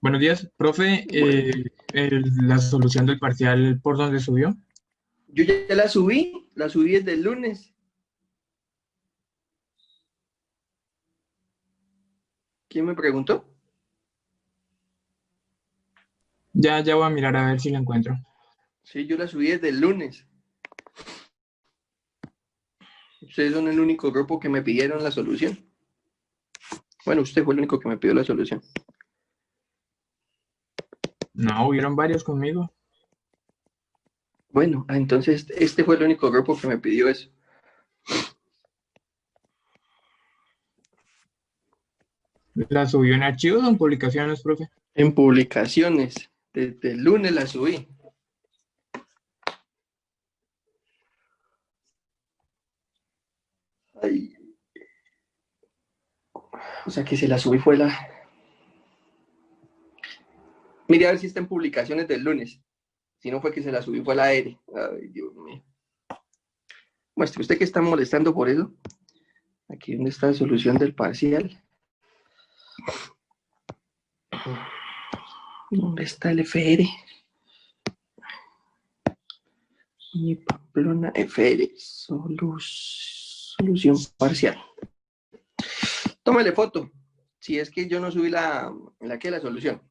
Buenos días, profe. Bueno, La solución del parcial, ¿por dónde subió? yo ya la subí desde el lunes. ¿Quién me preguntó? Ya voy a mirar a ver si la encuentro. Sí, yo la subí desde el lunes. Ustedes son el único grupo que me pidieron la solución. Bueno, usted fue el único que me pidió la solución. No, hubieron varios conmigo. Bueno, entonces este fue el único grupo que me pidió eso. ¿La subió en archivos o en publicaciones, profe? En publicaciones, desde el lunes la subí. Ay, o sea que se la subí fue la... Mire a ver si está en publicaciones del lunes. Si no fue que se la subí fue la R. Ay, Dios mío. Muestre usted que está molestando por eso. Aquí donde está la solución del parcial. ¿Dónde está el FR? Y Pamplona FR, solución parcial. Tómale foto, si es que yo no subí la solución.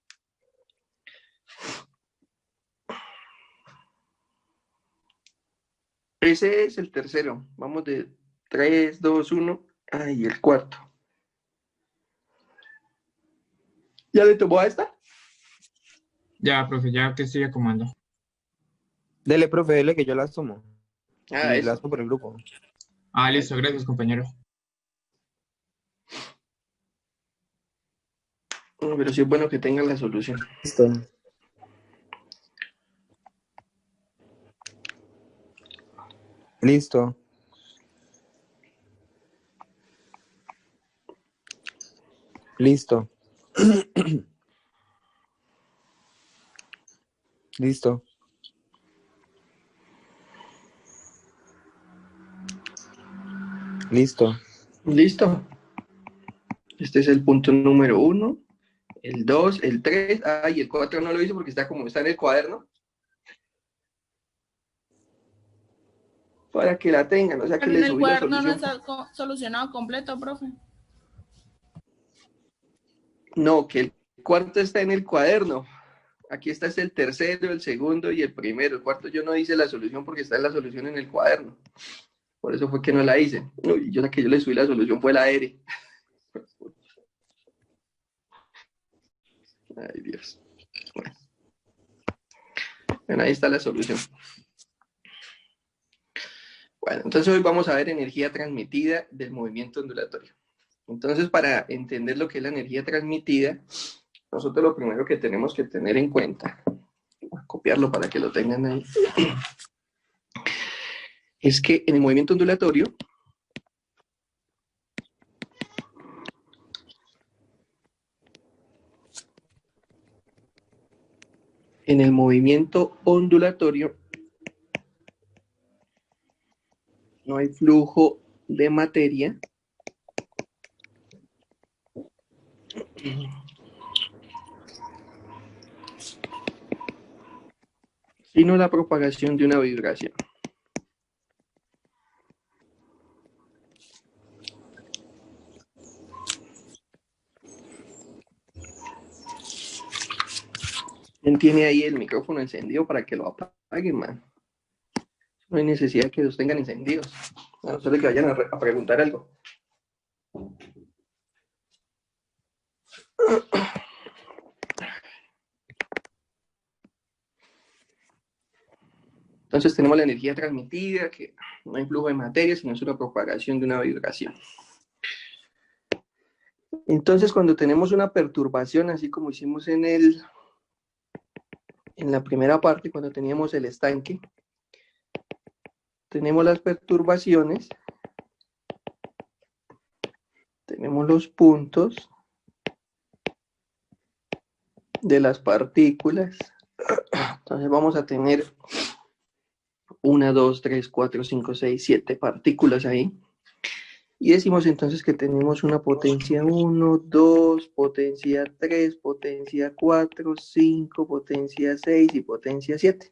Ese es el tercero. Vamos de 3, 2, 1. Ay, el cuarto. ¿Ya le tomó a esta? Ya, profe, ya que estoy acomodando. Dele, profe, dele que yo las tomo. Ah, Y las eso. tomo por el grupo. Ah, listo, Eso. gracias, compañero. No, pero sí es bueno que tengan la solución. Listo. Listo. Listo. Listo. Listo. Listo. Este es el punto número 1, el 2, el 3. Ay, el 4 no lo hice porque está como está en el cuaderno. Para que la tengan, o sea que Pero en le el subí la cuaderno no solución. está solucionado completo, profe. No, que el cuarto está en el cuaderno. Aquí está el tercero, el segundo y el primero. El cuarto yo no hice la solución porque está la solución en el cuaderno. Por eso fue que no la hice. Uy, yo la que yo le subí la solución fue la R. Ay, Dios. Bueno, ahí está la solución. Bueno, entonces hoy vamos a ver energía transmitida del movimiento ondulatorio. Entonces, para entender lo que es la energía transmitida, nosotros lo primero que tenemos que tener en cuenta, voy a copiarlo para que lo tengan ahí, es que en el movimiento ondulatorio, no hay flujo de materia, sino la propagación de una vibración. ¿Quién tiene ahí el micrófono encendido para que lo apaguen, man? No hay necesidad de que los tengan encendidos, a no ser de que vayan a preguntar algo. Entonces tenemos la energía transmitida, que no hay flujo de materia, sino es una propagación de una vibración. Entonces, cuando tenemos una perturbación, así como hicimos en la primera parte, cuando teníamos el estanque, tenemos las perturbaciones, tenemos los puntos de las partículas. Entonces vamos a tener 1, 2, 3, 4, 5, 6, 7 partículas ahí. Y decimos entonces que tenemos una potencia 1, 2, potencia 3, potencia 4, 5, potencia 6 y potencia 7.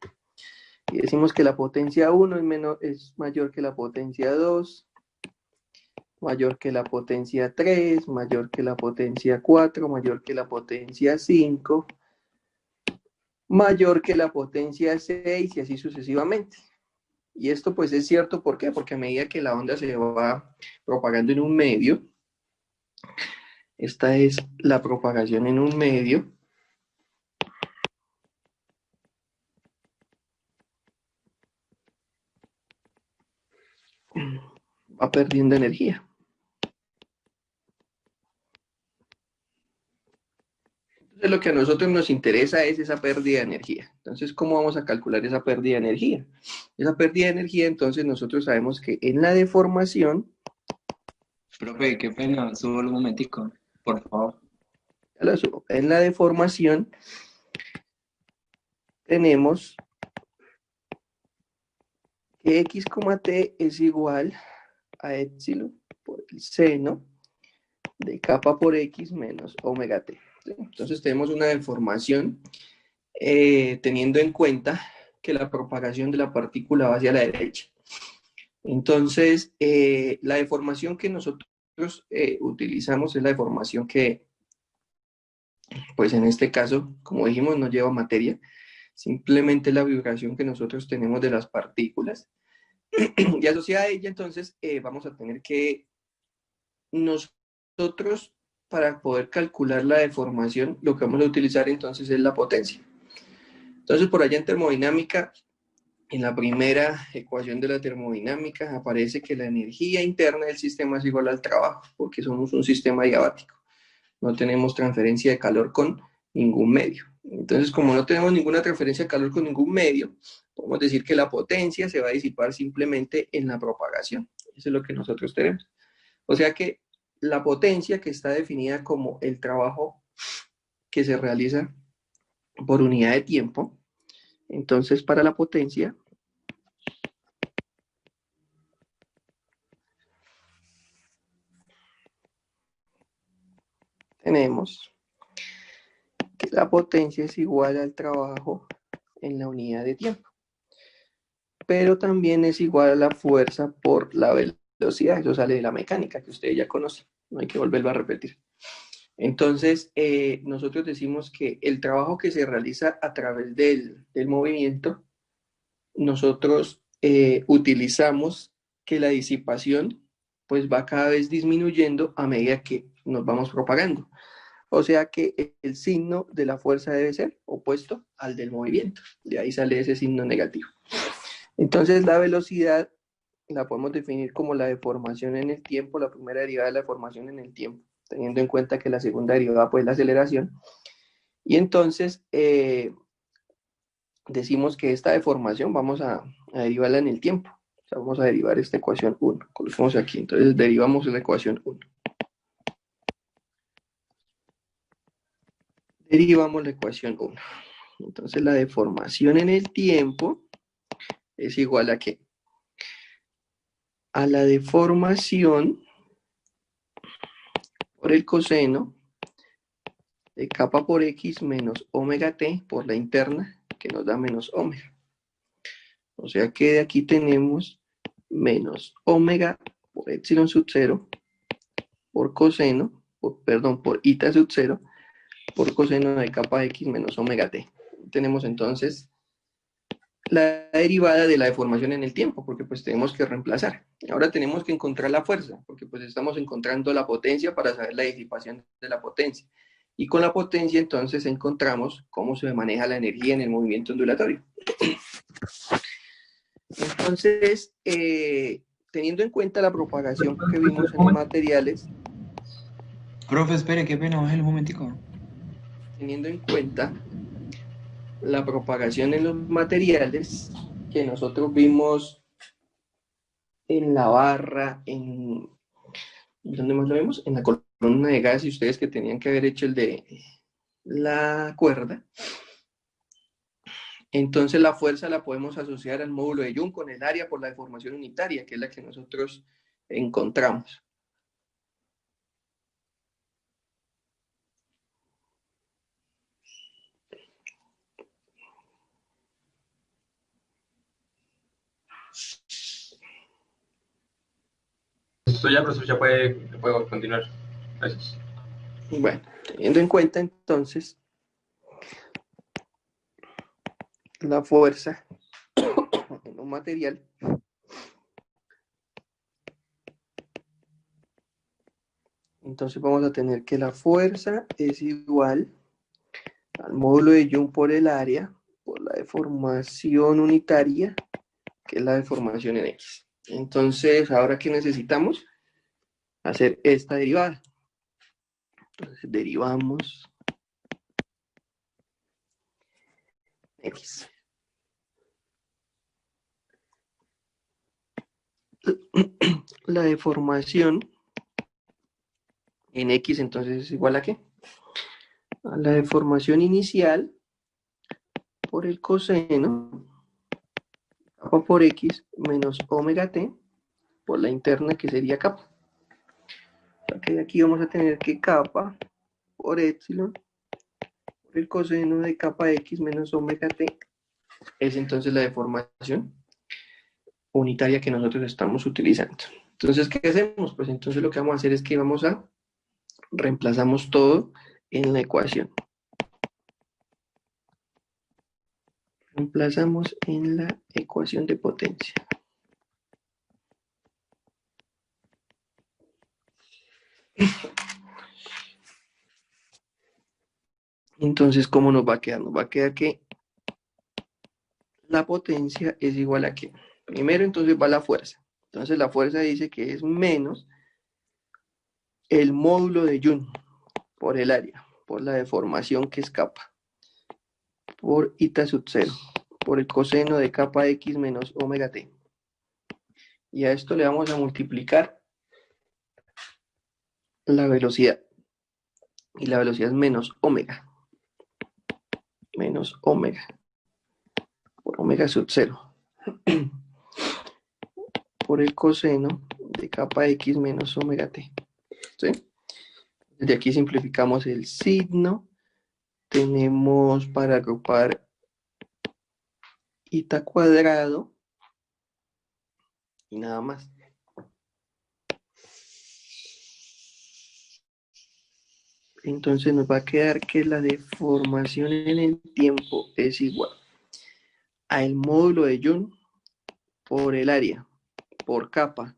Y decimos que la potencia 1 es mayor que la potencia 2, mayor que la potencia 3, mayor que la potencia 4, mayor que la potencia 5, mayor que la potencia 6 y así sucesivamente. Y esto pues es cierto, ¿por qué? Porque a medida que la onda se va propagando en un medio, esta es la propagación en un medio, va perdiendo energía. Entonces lo que a nosotros nos interesa es esa pérdida de energía. Entonces, ¿cómo vamos a calcular esa pérdida de energía? Esa pérdida de energía, entonces nosotros sabemos que en la deformación, Profe, qué pena, subo un momentico, por favor. en la deformación tenemos que x, t es igual a epsilon por el seno de kappa por x menos omega t. Entonces tenemos una deformación teniendo en cuenta que la propagación de la partícula va hacia la derecha. Entonces, la deformación que nosotros utilizamos es la deformación que, pues en este caso, como dijimos, no lleva materia, simplemente la vibración que nosotros tenemos de las partículas. Y asociada a ella, entonces, vamos a tener que nosotros, para poder calcular la deformación, lo que vamos a utilizar entonces es la potencia. Entonces, por allá en termodinámica, en la primera ecuación de la termodinámica aparece que la energía interna del sistema es igual al trabajo, porque somos un sistema diabático. No tenemos transferencia de calor con ningún medio. Entonces, como no tenemos ninguna transferencia de calor con ningún medio, podemos decir que la potencia se va a disipar simplemente en la propagación. Eso es lo que nosotros tenemos. O sea que la potencia, que está definida como el trabajo que se realiza por unidad de tiempo, entonces para la potencia tenemos que la potencia es igual al trabajo en la unidad de tiempo, pero también es igual a la fuerza por la velocidad. Eso sale de la mecánica que ustedes ya conocen, no hay que volverlo a repetir. Entonces, nosotros decimos que el trabajo que se realiza a través del movimiento, nosotros utilizamos que la disipación pues va cada vez disminuyendo a medida que nos vamos propagando. O sea que el signo de la fuerza debe ser opuesto al del movimiento. De ahí sale ese signo negativo. Entonces la velocidad la podemos definir como la deformación en el tiempo, la primera derivada de la deformación en el tiempo, teniendo en cuenta que la segunda derivada pues es la aceleración. Y entonces decimos que esta deformación vamos a derivarla en el tiempo. O sea, vamos a derivar esta ecuación 1. Colocamos aquí, entonces derivamos la ecuación 1. Derivamos la ecuación 1. Entonces la deformación en el tiempo es igual a ¿qué? A la deformación por el coseno de kappa por x menos omega t por la interna, que nos da menos omega. O sea que de aquí tenemos menos omega por epsilon sub 0 por coseno, por eta sub 0 por coseno de kappa x menos omega t. Tenemos entonces la derivada de la deformación en el tiempo, porque pues tenemos que reemplazar. Ahora tenemos que encontrar la fuerza, porque pues estamos encontrando la potencia para saber la disipación de la potencia. Y con la potencia entonces encontramos cómo se maneja la energía en el movimiento ondulatorio. Entonces, teniendo en cuenta la propagación que vimos en los materiales, Profe, espere, qué pena, bájale un momentico. teniendo en cuenta la propagación en los materiales que nosotros vimos en la barra, ¿dónde más lo vemos? En la columna de gas, y ustedes que tenían que haber hecho el de la cuerda. Entonces la fuerza la podemos asociar al módulo de Young con el área por la deformación unitaria, que es la que nosotros encontramos. Listo ya, profesor, ya puedo continuar. Gracias. Bueno, teniendo en cuenta entonces la fuerza en un material, entonces vamos a tener que la fuerza es igual al módulo de Young por el área, por la deformación unitaria, que es la deformación en X. Entonces, ¿ahora qué necesitamos? Hacer esta derivada. Entonces, derivamos X. La deformación en X entonces es igual a ¿qué? A la deformación inicial por el coseno kappa por X menos omega t por la interna que sería kappa. O sea que de aquí vamos a tener que kappa por epsilon por el coseno de kappa X menos omega t es entonces la deformación unitaria que nosotros estamos utilizando. Entonces, ¿qué hacemos? Pues entonces lo que vamos a hacer es que reemplazamos todo en la ecuación. Reemplazamos en la ecuación de potencia. Entonces, ¿cómo nos va a quedar? Nos va a quedar que la potencia es igual a ¿qué? Primero, entonces va la fuerza. Entonces, la fuerza dice que es menos el módulo de Young por el área, por la deformación que es kappa, por eta sub 0, por el coseno de kappa X menos omega t. Y a esto le vamos a multiplicar la velocidad. Y la velocidad es menos omega. Menos omega. Por omega sub 0. Por el coseno de kappa X menos omega t. ¿Sí? Desde aquí simplificamos el signo. Tenemos para agrupar eta cuadrado. Y nada más. Entonces nos va a quedar que la deformación en el tiempo es igual al módulo de Young por el área, por kappa.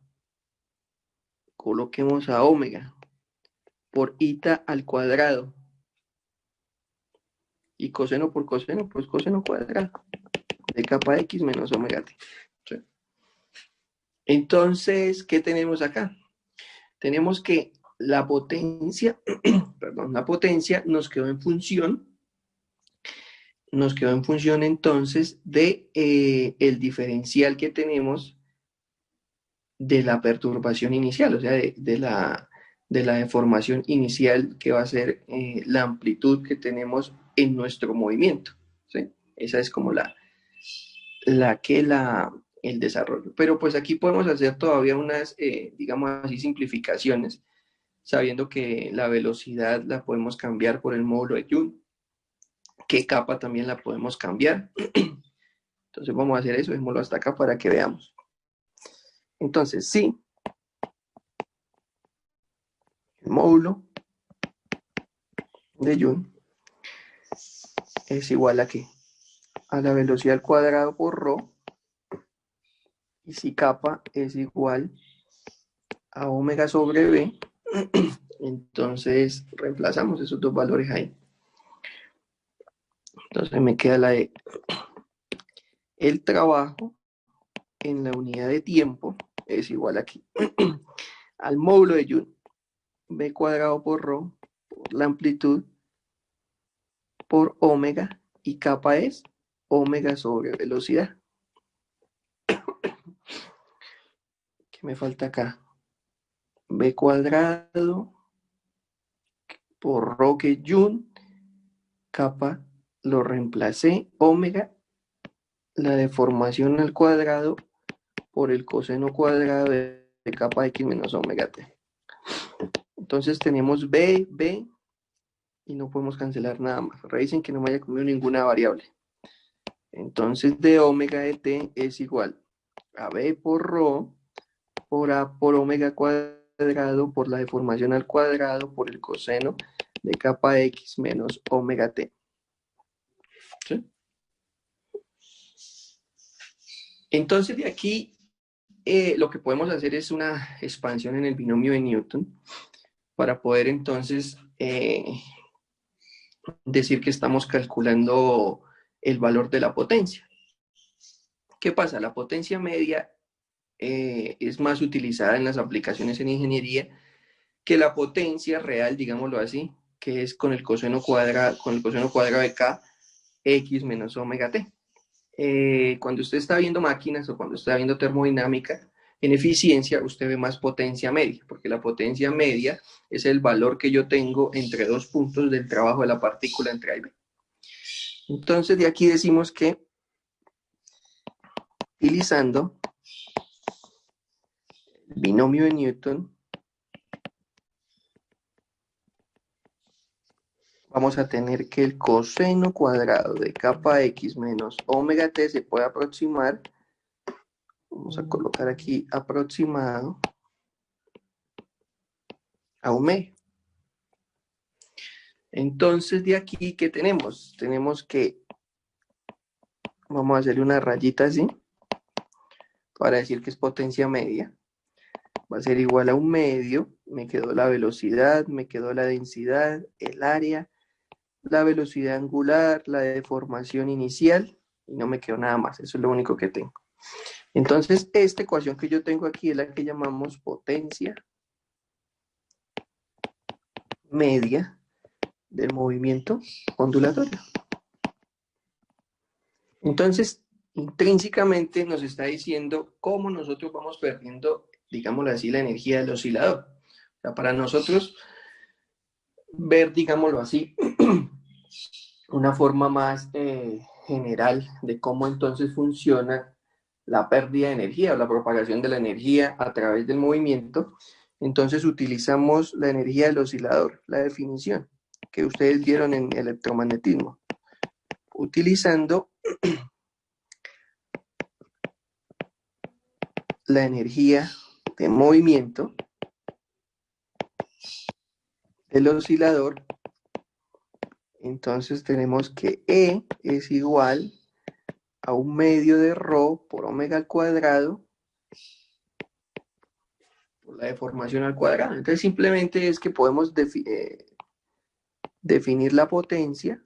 Coloquemos a omega por eta al cuadrado. Y coseno por coseno, pues coseno cuadrado de kappa X menos omega t. ¿Sí? Entonces, ¿qué tenemos acá? Tenemos que la potencia, perdón, la potencia nos quedó en función entonces de el diferencial que tenemos de la perturbación inicial, o sea, de la deformación inicial que va a ser la amplitud que tenemos en nuestro movimiento. ¿Sí? Esa es como el desarrollo. Pero pues aquí podemos hacer todavía unas, digamos así, simplificaciones, sabiendo que la velocidad la podemos cambiar por el módulo de Young, que kappa también la podemos cambiar. Entonces vamos a hacer eso, dejémoslo hasta acá para que veamos. Entonces, sí, el módulo de Young es igual a ¿qué? A la velocidad al cuadrado por ρ, y si kappa es igual a omega sobre b, entonces reemplazamos esos dos valores ahí. Entonces me queda la de el trabajo en la unidad de tiempo es igual aquí al módulo de Young, b cuadrado por ρ, por la amplitud, por omega, y kappa es omega sobre velocidad. ¿Qué me falta acá? B cuadrado por ρ que es Young, kappa lo reemplacé, omega, la deformación al cuadrado por el coseno cuadrado de kappa X menos omega t. Entonces tenemos B, B, y no podemos cancelar nada más. Revisen que no me haya comido ninguna variable. Entonces de omega de t es igual a B por ρ por A por omega cuadrado por la deformación al cuadrado por el coseno de capa X menos omega T. ¿Sí? Entonces de aquí lo que podemos hacer es una expansión en el binomio de Newton para poder entonces decir que estamos calculando el valor de la potencia. ¿Qué pasa? La potencia media es más utilizada en las aplicaciones en ingeniería que la potencia real, digámoslo así, que es con el coseno cuadrado de K, X menos omega T. Cuando usted está viendo máquinas o cuando está viendo termodinámica, en eficiencia usted ve más potencia media, porque la potencia media es el valor que yo tengo entre dos puntos del trabajo de la partícula entre A y B. Entonces de aquí decimos que utilizando el binomio de Newton, vamos a tener que el coseno cuadrado de capa X menos omega T se puede aproximar, vamos a colocar aquí aproximado a un medio. Entonces de aquí, ¿qué tenemos? Tenemos que, vamos a hacerle una rayita así, para decir que es potencia media. Va a ser igual a un medio, me quedó la velocidad, me quedó la densidad, el área, la velocidad angular, la deformación inicial, y no me quedó nada más, eso es lo único que tengo. Entonces, esta ecuación que yo tengo aquí es la que llamamos potencia media del movimiento ondulatorio. Entonces, intrínsecamente nos está diciendo cómo nosotros vamos perdiendo, digámoslo así, la energía del oscilador. O sea, para nosotros ver, digámoslo así, una forma más general de cómo entonces funciona la pérdida de energía o la propagación de la energía a través del movimiento, entonces utilizamos la energía del oscilador, la definición que ustedes vieron en electromagnetismo, utilizando la energía de movimiento del oscilador. Entonces tenemos que E es igual a un medio de ρ por omega al cuadrado por la deformación al cuadrado. Entonces simplemente es que podemos definir la potencia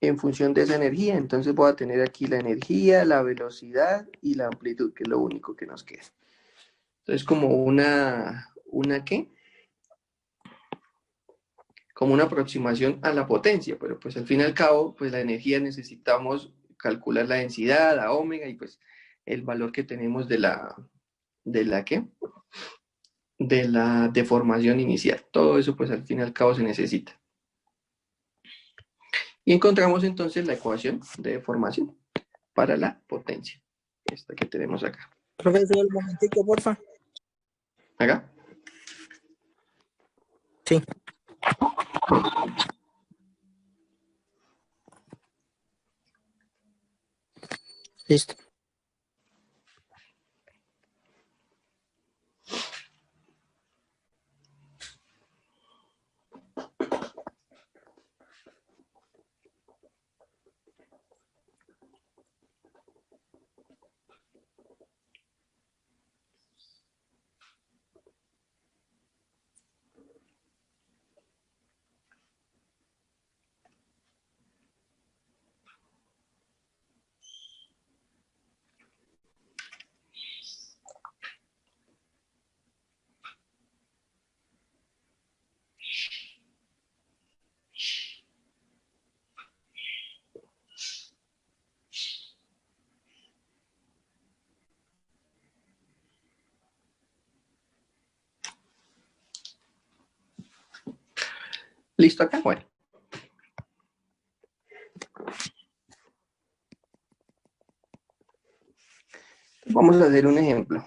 en función de esa energía. Entonces voy a tener aquí la energía, la velocidad y la amplitud, que es lo único que nos queda. Entonces como ¿qué? Como una aproximación a la potencia, pero pues al fin y al cabo, pues la energía necesitamos calcular la densidad, a omega, y pues el valor que tenemos de la ¿qué? De la deformación inicial. Todo eso pues al fin y al cabo se necesita. Y encontramos entonces la ecuación de deformación para la potencia. Esta que tenemos acá. Profesor, un momentico, porfa. ¿Acá? Sí. Listo. ¿Listo acá? Bueno. Vamos a hacer un ejemplo.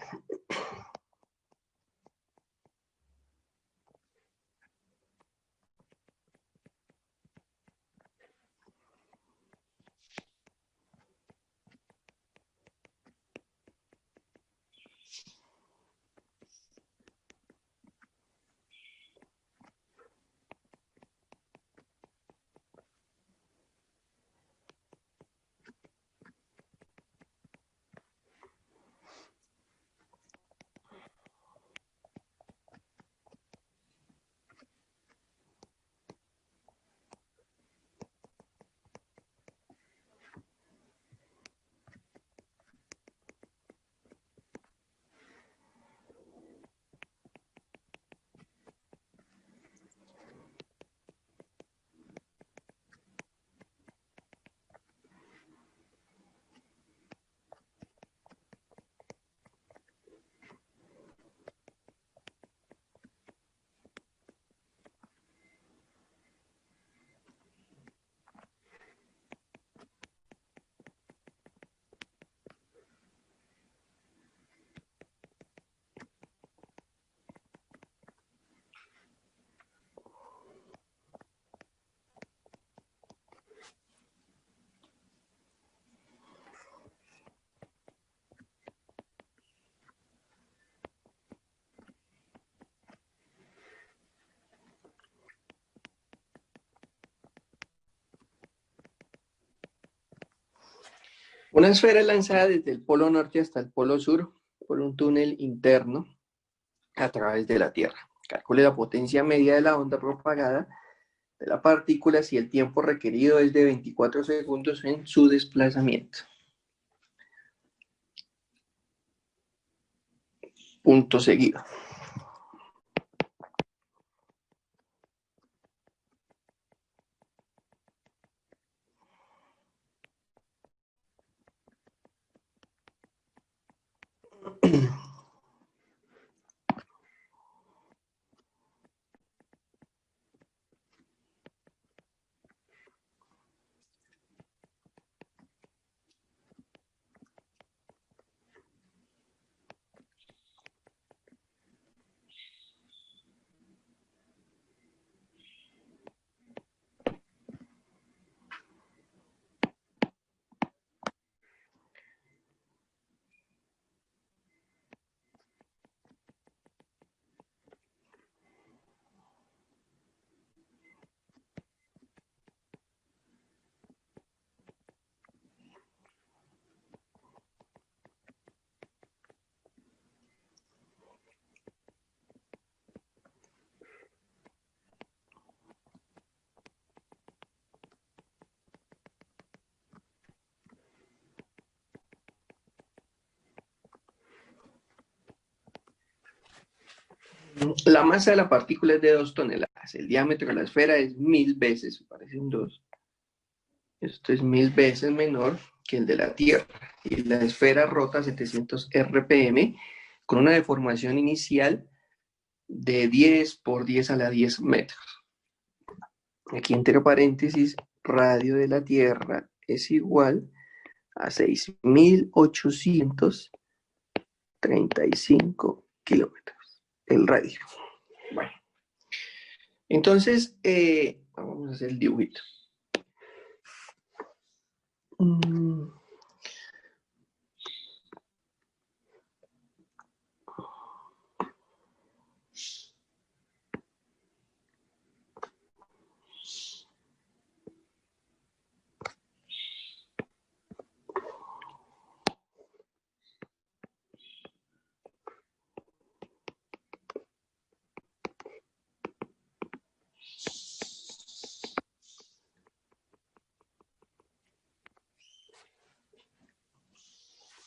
Una esfera es lanzada desde el polo norte hasta el polo sur por un túnel interno a través de la Tierra. Calcule la potencia media de la onda propagada de la partícula si el tiempo requerido es de 24 segundos en su desplazamiento. Punto seguido. La masa de la partícula es de 2 toneladas. El diámetro de la esfera es 1000 veces, parecen dos. Esto es 1000 veces menor que el de la Tierra. Y la esfera rota a 700 RPM con una deformación inicial de 10 por 10 a la 10 metros. Aquí entre paréntesis, radio de la Tierra es igual a 6.835 kilómetros. El radio. Bueno, entonces vamos a hacer el dibujito.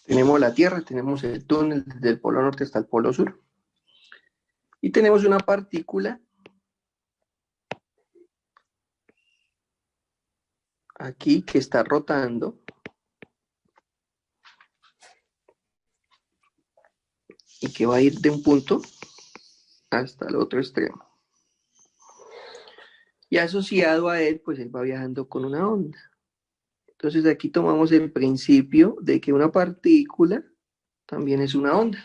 Tenemos la Tierra, tenemos el túnel desde el polo norte hasta el polo sur. Y tenemos una partícula aquí que está rotando y que va a ir de un punto hasta el otro extremo. Y asociado a él, pues él va viajando con una onda. Entonces aquí tomamos el principio de que una partícula también es una onda.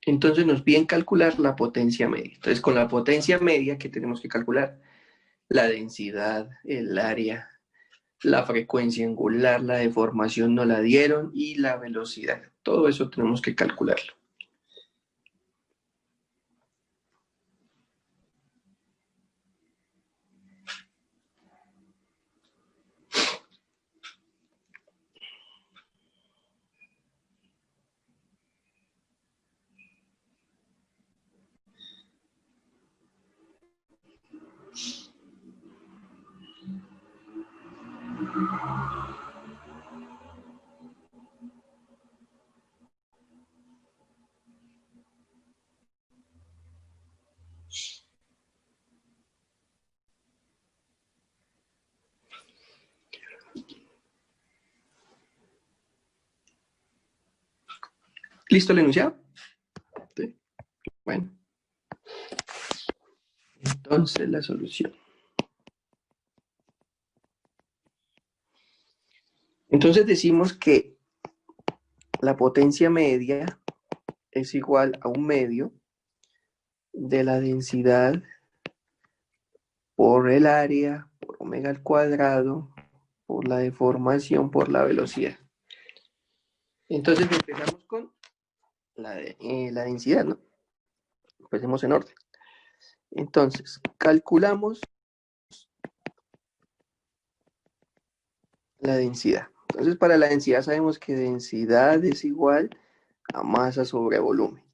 Entonces nos piden calcular la potencia media. Entonces con la potencia media, ¿qué tenemos que calcular? La densidad, el área, la frecuencia angular, la deformación no la dieron y la velocidad. Todo eso tenemos que calcularlo. ¿Listo el enunciado? ¿Sí? Bueno. Entonces la solución. Entonces decimos que la potencia media es igual a un medio de la densidad por el área, por omega al cuadrado, por la deformación, por la velocidad. Entonces empezamos con la densidad, ¿no? Empecemos en orden. Entonces, calculamos la densidad. Entonces, para la densidad sabemos que densidad es igual a masa sobre volumen.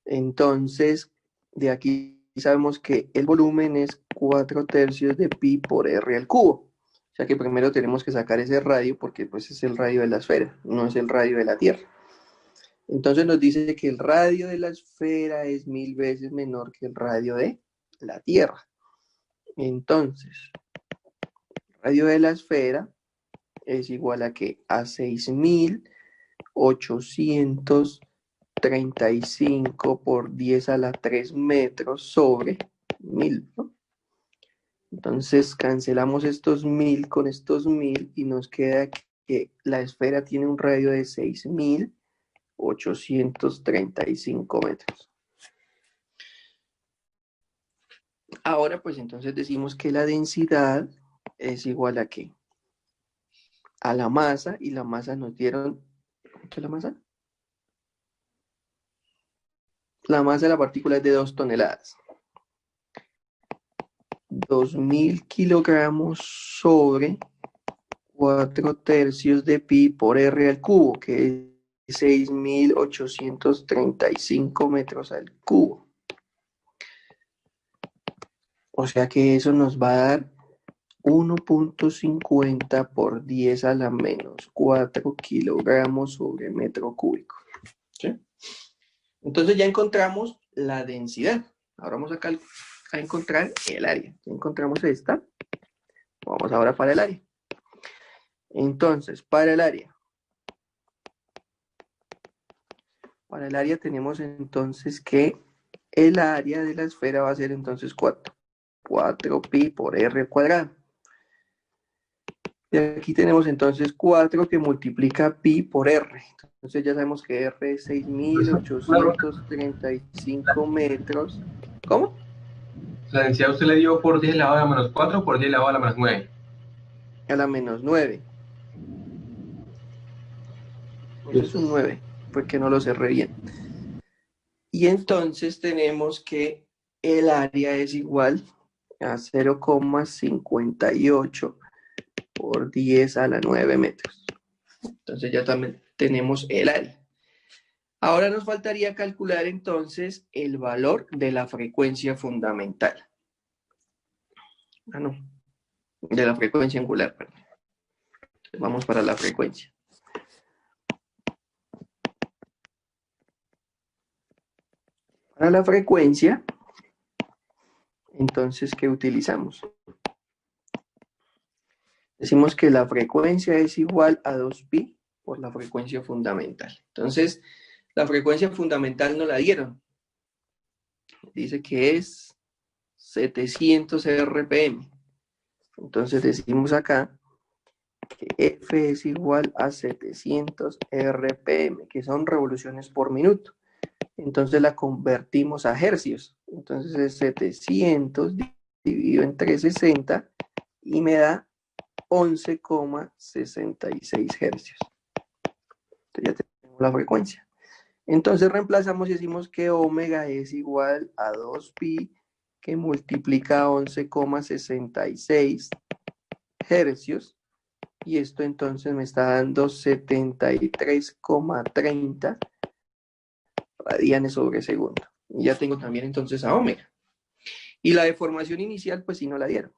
Entonces, de aquí sabemos que el volumen es 4/3 de pi por r al cubo. O sea que primero tenemos que sacar ese radio porque pues es el radio de la esfera, no es el radio de la Tierra. Entonces nos dice que el radio de la esfera es 1000 veces menor que el radio de la Tierra. Entonces, el radio de la esfera es igual a que a 6835 por 10 a la 3 metros sobre 1000, ¿no? Entonces cancelamos estos 1000 con estos 1000 y nos queda que la esfera tiene un radio de 6835 metros. Ahora pues entonces decimos que la densidad es igual a ¿qué? A la masa, y la masa nos dieron, ¿qué es la masa? La masa de la partícula es de 2 toneladas. 2000 kilogramos sobre 4/3 de pi por r al cubo, que es 6835 metros al cubo. O sea que eso nos va a dar 1.50 por 10 a la menos 4 kilogramos sobre metro cúbico. ¿Sí? Entonces ya encontramos la densidad. Ahora vamos a encontrar el área. Ya encontramos esta. Vamos ahora para el área. Entonces, para el área. Para el área tenemos entonces que el área de la esfera va a ser entonces 4 pi por r al cuadrado. Y aquí tenemos entonces 4 que multiplica pi por r. Entonces ya sabemos que r es 6835 metros. ¿Cómo? La densidad usted le dio por 10 elevado a la menos 4 por 10 elevado a la menos 9. A la menos 9. Eso es un 9, porque no lo cerré bien. Y entonces tenemos que el área es igual a 0,58 por 10 a la 9 metros. Entonces ya también tenemos el área. Ahora nos faltaría calcular entonces el valor de la frecuencia fundamental. Ah, no. De la frecuencia angular, perdón. Entonces vamos para la frecuencia. Para la frecuencia, entonces, ¿qué utilizamos? Decimos que la frecuencia es igual a 2pi por la frecuencia fundamental. Entonces, la frecuencia fundamental no la dieron. Dice que es 700 RPM. Entonces decimos acá que F es igual a 700 RPM, que son revoluciones por minuto. Entonces la convertimos a hercios. Entonces es 700 dividido entre 60 y me da 11,66 hercios. Entonces ya tenemos la frecuencia. Entonces reemplazamos y decimos que omega es igual a 2pi que multiplica 11,66 hercios. Y esto entonces me está dando 73,30 radianes sobre segundo. Y ya tengo también entonces a omega. Y la deformación inicial, pues sí no la dieron.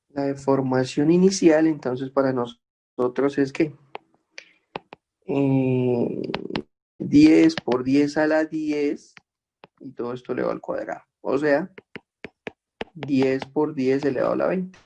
La deformación inicial, entonces, para nosotros es que 10 por 10 a la 10, y todo esto elevado al cuadrado. O sea, 10 por 10 elevado a la 20.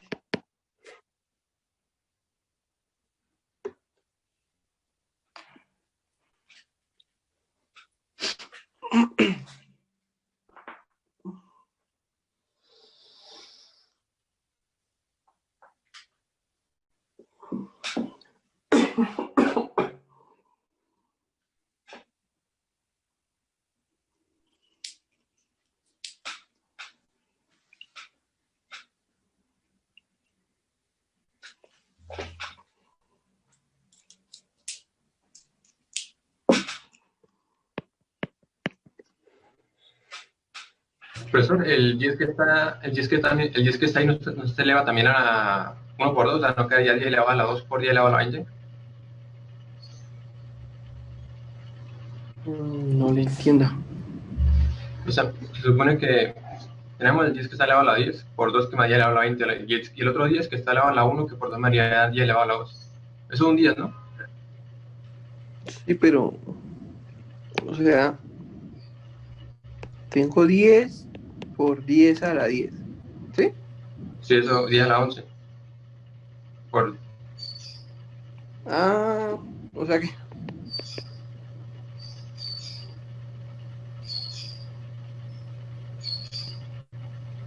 Profesor, el 10 que está ahí no se eleva también a 1 por 2, o sea, no quedaría 10 elevado a la 2 por 10 elevado a la 20. No le entiendo. O sea, se supone que tenemos el 10 que está elevado a la 10 por 2 que me haría elevado a la 20 y el otro 10 que está elevado a la 1 que por 2 me haría 10 elevado a la 2. Eso es un 10, ¿no? Sí, pero, o sea, tengo 10 por 10 a la 10. ¿Sí? Sí, eso 10 a la 11. Por, Ah, o sea que...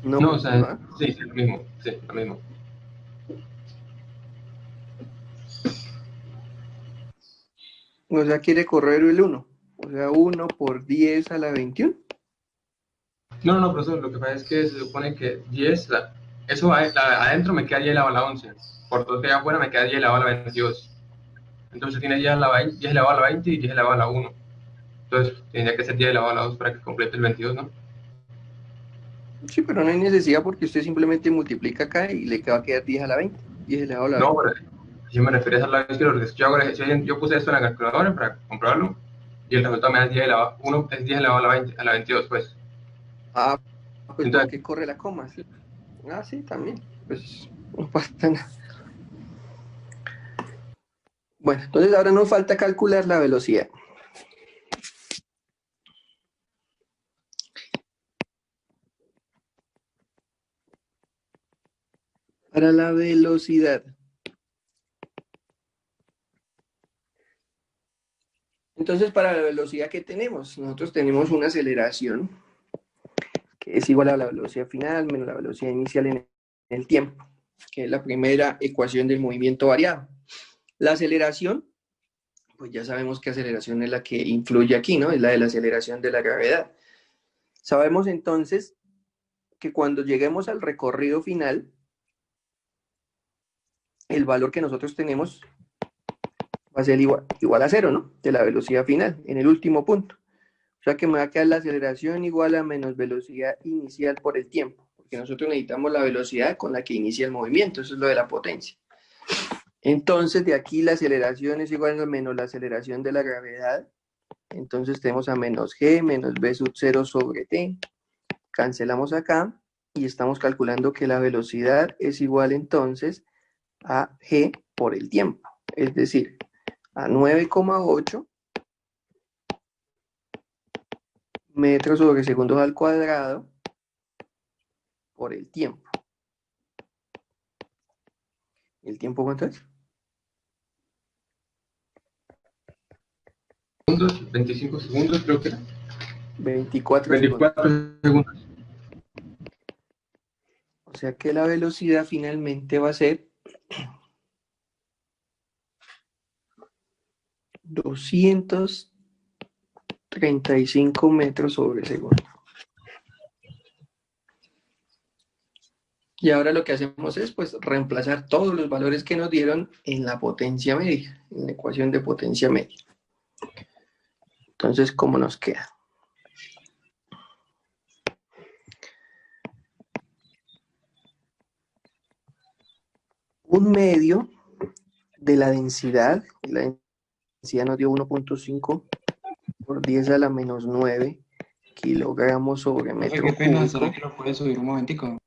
no, o sea, ¿no? sí, lo mismo, sí, lo mismo. O sea, quiere correr el 1. O sea, 1 por 10 a la 21. No, profesor, lo que pasa es que se supone que 10, eso adentro me queda 10 elevado a la 11. Por 2 que hay afuera me queda 10 elevado a la 22. Entonces tiene 10 elevado a la 20 y 10 elevado a la 1. Entonces tendría que ser 10 elevado a la 2 para que complete el 22, ¿no? Sí, pero no hay necesidad porque usted simplemente multiplica acá y le va a quedar 10 a la 20. 10 elevado a la 20. No, pero yo me refería a la vez que lo que yo hago el ejercicio, yo puse esto en la calculadora para comprobarlo y el resultado me da 10 elevado, 1 es 10 elevado a la 20, a la 22, pues. Ah, pues ¿por Entonces, qué corre la coma? Ah, sí, también. Pues no pasa nada. Bueno, entonces ahora nos falta calcular la velocidad. Para la velocidad. Entonces, para la velocidad que tenemos, nosotros tenemos una aceleración que es igual a la velocidad final menos la velocidad inicial en el tiempo, que es la primera ecuación del movimiento variado. La aceleración, pues ya sabemos qué aceleración es la que influye aquí, ¿no? Es la de la aceleración de la gravedad. Sabemos entonces que cuando lleguemos al recorrido final, el valor que nosotros tenemos va a ser igual a 0, ¿no? De la velocidad final, en el último punto. O sea que me va a quedar la aceleración igual a menos velocidad inicial por el tiempo, porque nosotros necesitamos la velocidad con la que inicia el movimiento, eso es lo de la potencia. Entonces, de aquí la aceleración es igual a menos la aceleración de la gravedad. Entonces tenemos a menos g menos v sub 0 sobre t. Cancelamos acá y estamos calculando que la velocidad es igual entonces a g por el tiempo, es decir, a 9,8 metros sobre segundos al cuadrado por el tiempo. ¿El tiempo cuánto es? segundos, 25 segundos creo que era. 24 segundos. 24 segundos. O sea que la velocidad finalmente va a ser 235 metros sobre segundo. Y ahora lo que hacemos es pues reemplazar todos los valores que nos dieron en la potencia media, en la ecuación de potencia media. Entonces, ¿cómo nos queda? Un medio de la densidad, y la densidad nos dio 1.5 por 10 a la menos 9 kilogramos sobre metro Qué pena, cúbico. ¿será que lo puedes subir un momentico?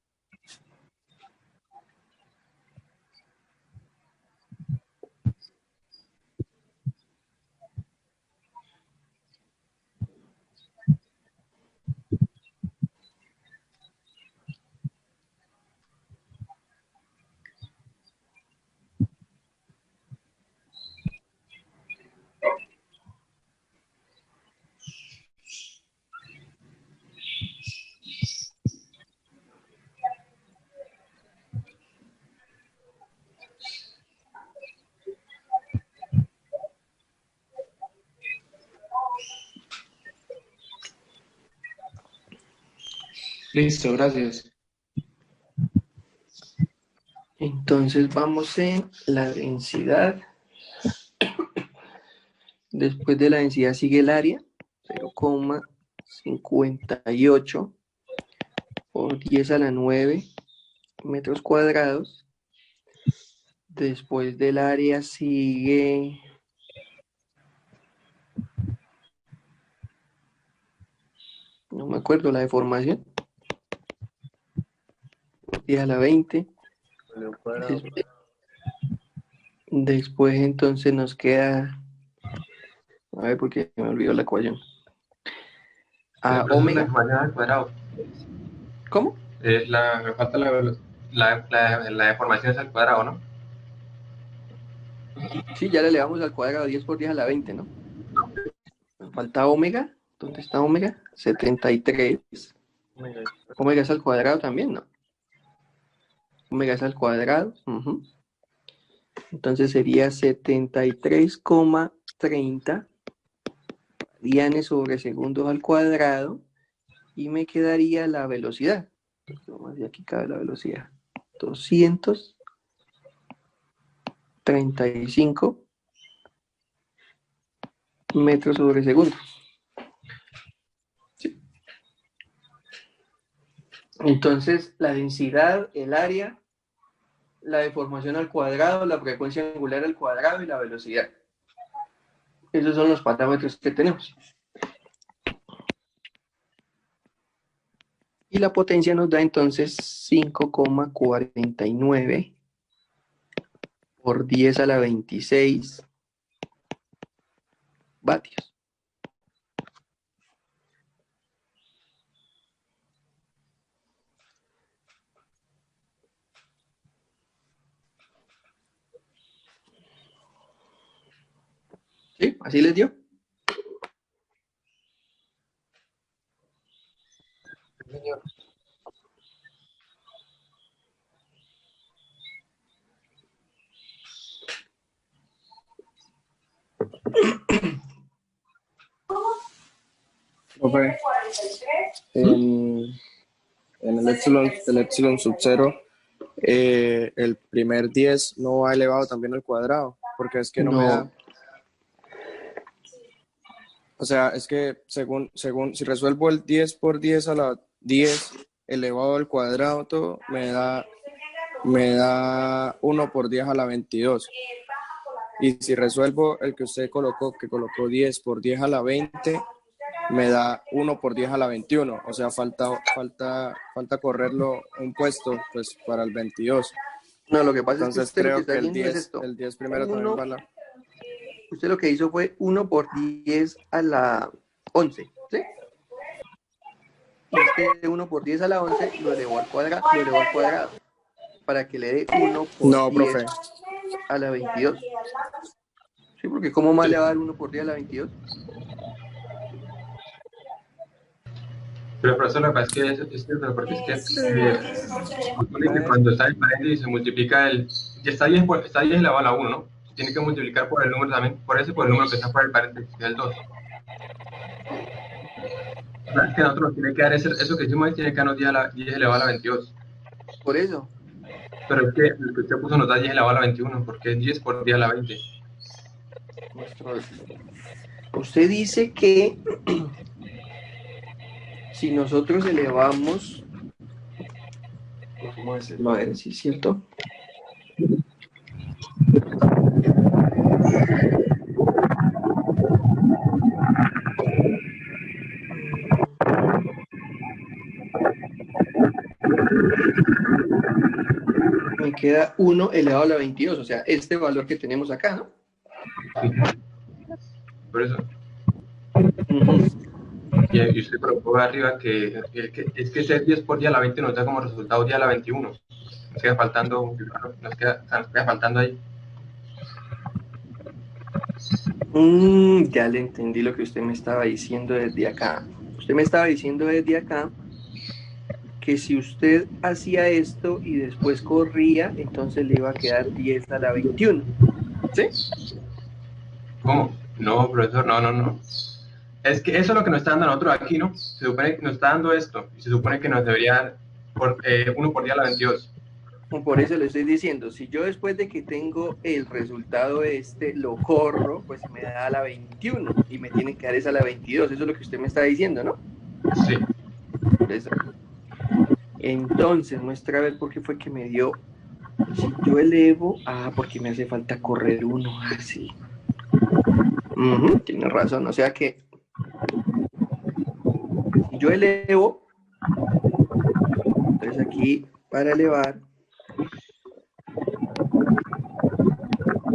Listo, gracias. Entonces vamos en la densidad. Después de la densidad sigue el área, 0,58 por 10 a la 9 metros cuadrados. Después del área sigue no me acuerdo la deformación. 10 a la 20. Después entonces nos queda, a ver porque me olvidó la ecuación. A Pero eso es la omega. información al cuadrado. ¿Cómo? Me falta la deformación es al cuadrado, ¿no? Sí, ya le elevamos al cuadrado 10 por 10 a la 20, ¿no? Me falta omega. ¿Dónde está omega? 73. Omega es al cuadrado también, ¿no? Omega es al cuadrado. Entonces sería 73,30 radianes sobre segundos al cuadrado. Y me quedaría la velocidad. Vamos a aquí cabe la velocidad. 235 metros sobre segundo. Sí. Entonces, la densidad, el área, la deformación al cuadrado, la frecuencia angular al cuadrado y la velocidad. Esos son los parámetros que tenemos. Y la potencia nos da entonces 5,49 por 10 a la 26 vatios. ¿Sí? ¿Así les dio? Profe, en el epsilon sub 0, el primer 10 no va elevado también al cuadrado, porque es que no me da. O sea, es que según si resuelvo el 10 por 10 a la 10 elevado al cuadrado, todo me da 1 por 10 a la 22. Y si resuelvo el que usted colocó, que colocó 10 por 10 a la 20, me da 1 por 10 a la 21. O sea, falta correrlo un puesto pues para el 22. No, lo que pasa Entonces es que usted creo lo que que está el haciendo 10, es esto. el 10 primero también va a la... Usted lo que hizo fue 1 por 10 a la 11, ¿sí? Y este 1 por 10 a la 11 lo elevó al cuadrado, para que le dé 1 por No, 10 profe. a la 22. Sí, porque ¿cómo más le va a dar 1 por 10 a la 22? Pero por eso lo que pasa es que porque es que supone que cuando está en paréntesis se multiplica ya está 10 elevado a la 1, ¿no? Se tiene que multiplicar por el número también, por el número que está por el paréntesis, que es el 2. Es que a nosotros nos tiene que dar eso que hicimos ahí, tiene que darnos 10 elevado a la 22. Por eso. Pero es que el que usted puso nos da 10 elevado a la 21, porque es 10 por 10 a la 20. Usted dice que si nosotros elevamos, vamos a hacerlo a ver si es cierto. Me queda 1 elevado a la 22, o sea, este valor que tenemos acá, ¿no? Por eso. Y usted colocó arriba que es que ese 10 por 10 a la 20 nos da como resultado 10 a la 21. Nos queda faltando ahí. Ya le entendí lo que usted me estaba diciendo desde acá. Usted me estaba diciendo desde acá que si usted hacía esto y después corría, entonces le iba a quedar 10 a la 21. ¿Sí? ¿Cómo? No, profesor, no. Es que eso es lo que nos está dando a nosotros aquí, ¿no? Se supone que nos está dando esto, y se supone que nos debería dar 1 por 10 a la 22. Por eso le estoy diciendo, si yo después de que tengo el resultado lo corro, pues me da a la 21, y me tiene que dar esa a la 22, eso es lo que usted me está diciendo, ¿no? Sí. Eso. Entonces, muestra a ver por qué fue que me dio. Si yo elevo, porque me hace falta correr uno, así. Tienes razón, o sea que si yo elevo, entonces aquí para elevar,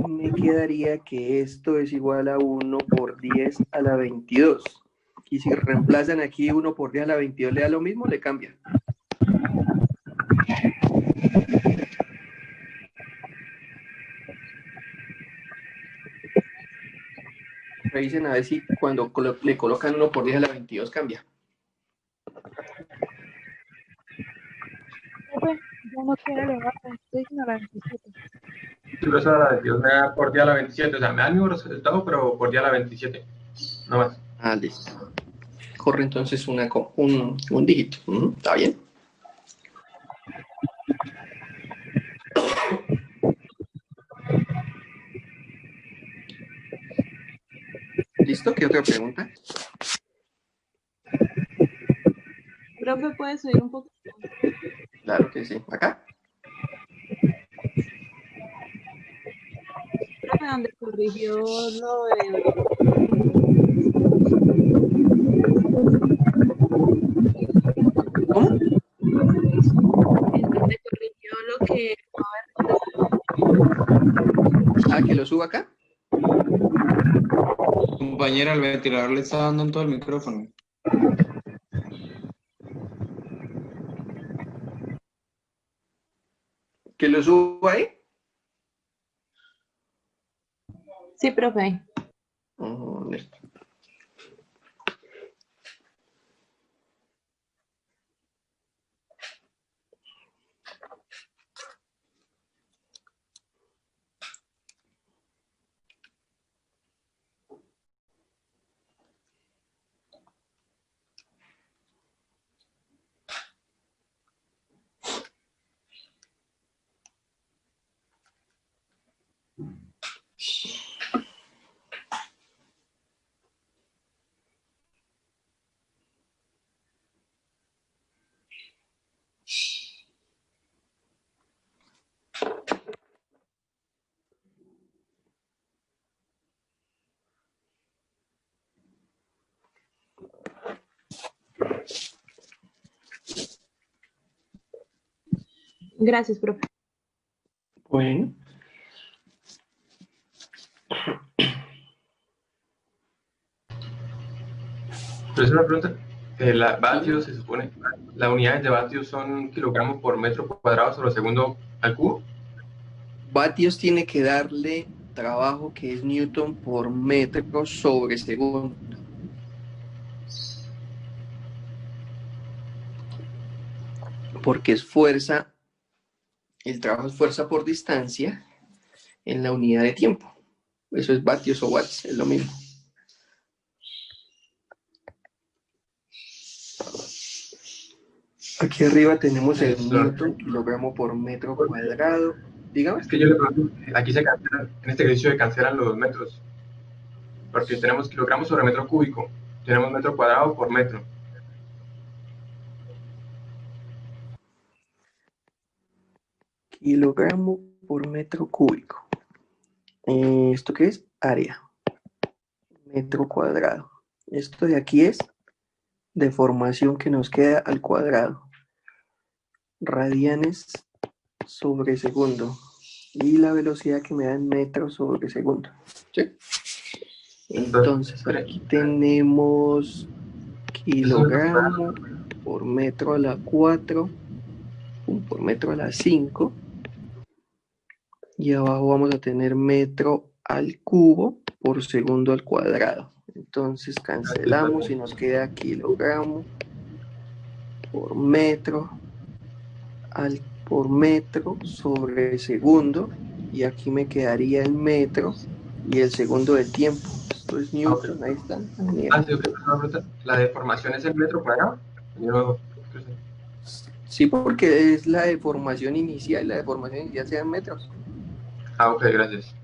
me quedaría que esto es igual a 1 por 10 a la 22. Y si reemplazan aquí 1 por 10 a la 22 le da lo mismo, le cambia. Revisen a ver si cuando le colocan 1 por 10 a la 22 cambia. Profe, ya no quiero elevar, estoy en la 27. Sí, profesor, a la 22 me da por día a la 27. O sea, me da el mismo resultado, pero por día a la 27. No más. Listo. Corre entonces un dígito. ¿Está bien? ¿Listo? ¿Qué otra pregunta? Profe, ¿puede subir un poco? Claro que sí. ¿Acá? Profe, donde corrigió lo de... ¿Cómo? En donde corrigió lo que... ¿Que lo suba acá? Compañera, el ventilador le está dando en todo el micrófono. ¿Que lo suba ahí? Sí, profe. Listo. Gracias, profe. Bueno. Pero es una pregunta. Vatios, se supone, las unidades de vatios son kilogramos por metro cuadrado sobre segundo al cubo. Vatios tiene que darle trabajo que es Newton por metro sobre segundo. Porque es fuerza, el trabajo es fuerza por distancia en la unidad de tiempo. Eso es vatios o watts, es lo mismo. Aquí arriba tenemos el Newton, kilogramo por metro cuadrado. Dígame. Es que yo le pregunto, aquí se cancelan, en este ejercicio se cancelan los metros, porque tenemos kilogramos sobre metro cúbico, tenemos metro cuadrado por metro. Kilogramo por metro cúbico. ¿Esto qué es? Área. Metro cuadrado. Esto de aquí es deformación que nos queda al cuadrado. Radianes sobre segundo. Y la velocidad que me da en metros sobre segundo. ¿Sí? Entonces aquí tenemos kilogramo por metro a la 4, por metro a la 5. Y abajo vamos a tener metro al cubo por segundo al cuadrado. Entonces cancelamos y nos queda kilogramo por metro por metro sobre segundo. Y aquí me quedaría el metro y el segundo del tiempo. Esto es Newton, ahí está. ¿La deformación es el metro cuadrado? Sí, porque es la deformación inicial. La deformación inicial sea en metros. Ok, gracias.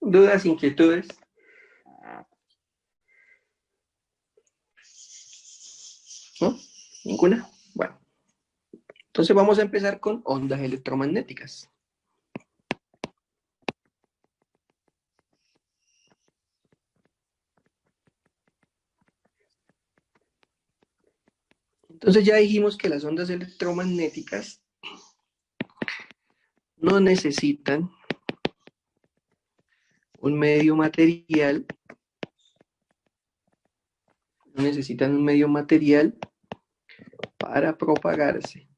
¿Dudas, inquietudes? ¿No? ¿Ninguna? Bueno. Entonces vamos a empezar con ondas electromagnéticas. Entonces ya dijimos que las ondas electromagnéticas no necesitan un medio material, para propagarse.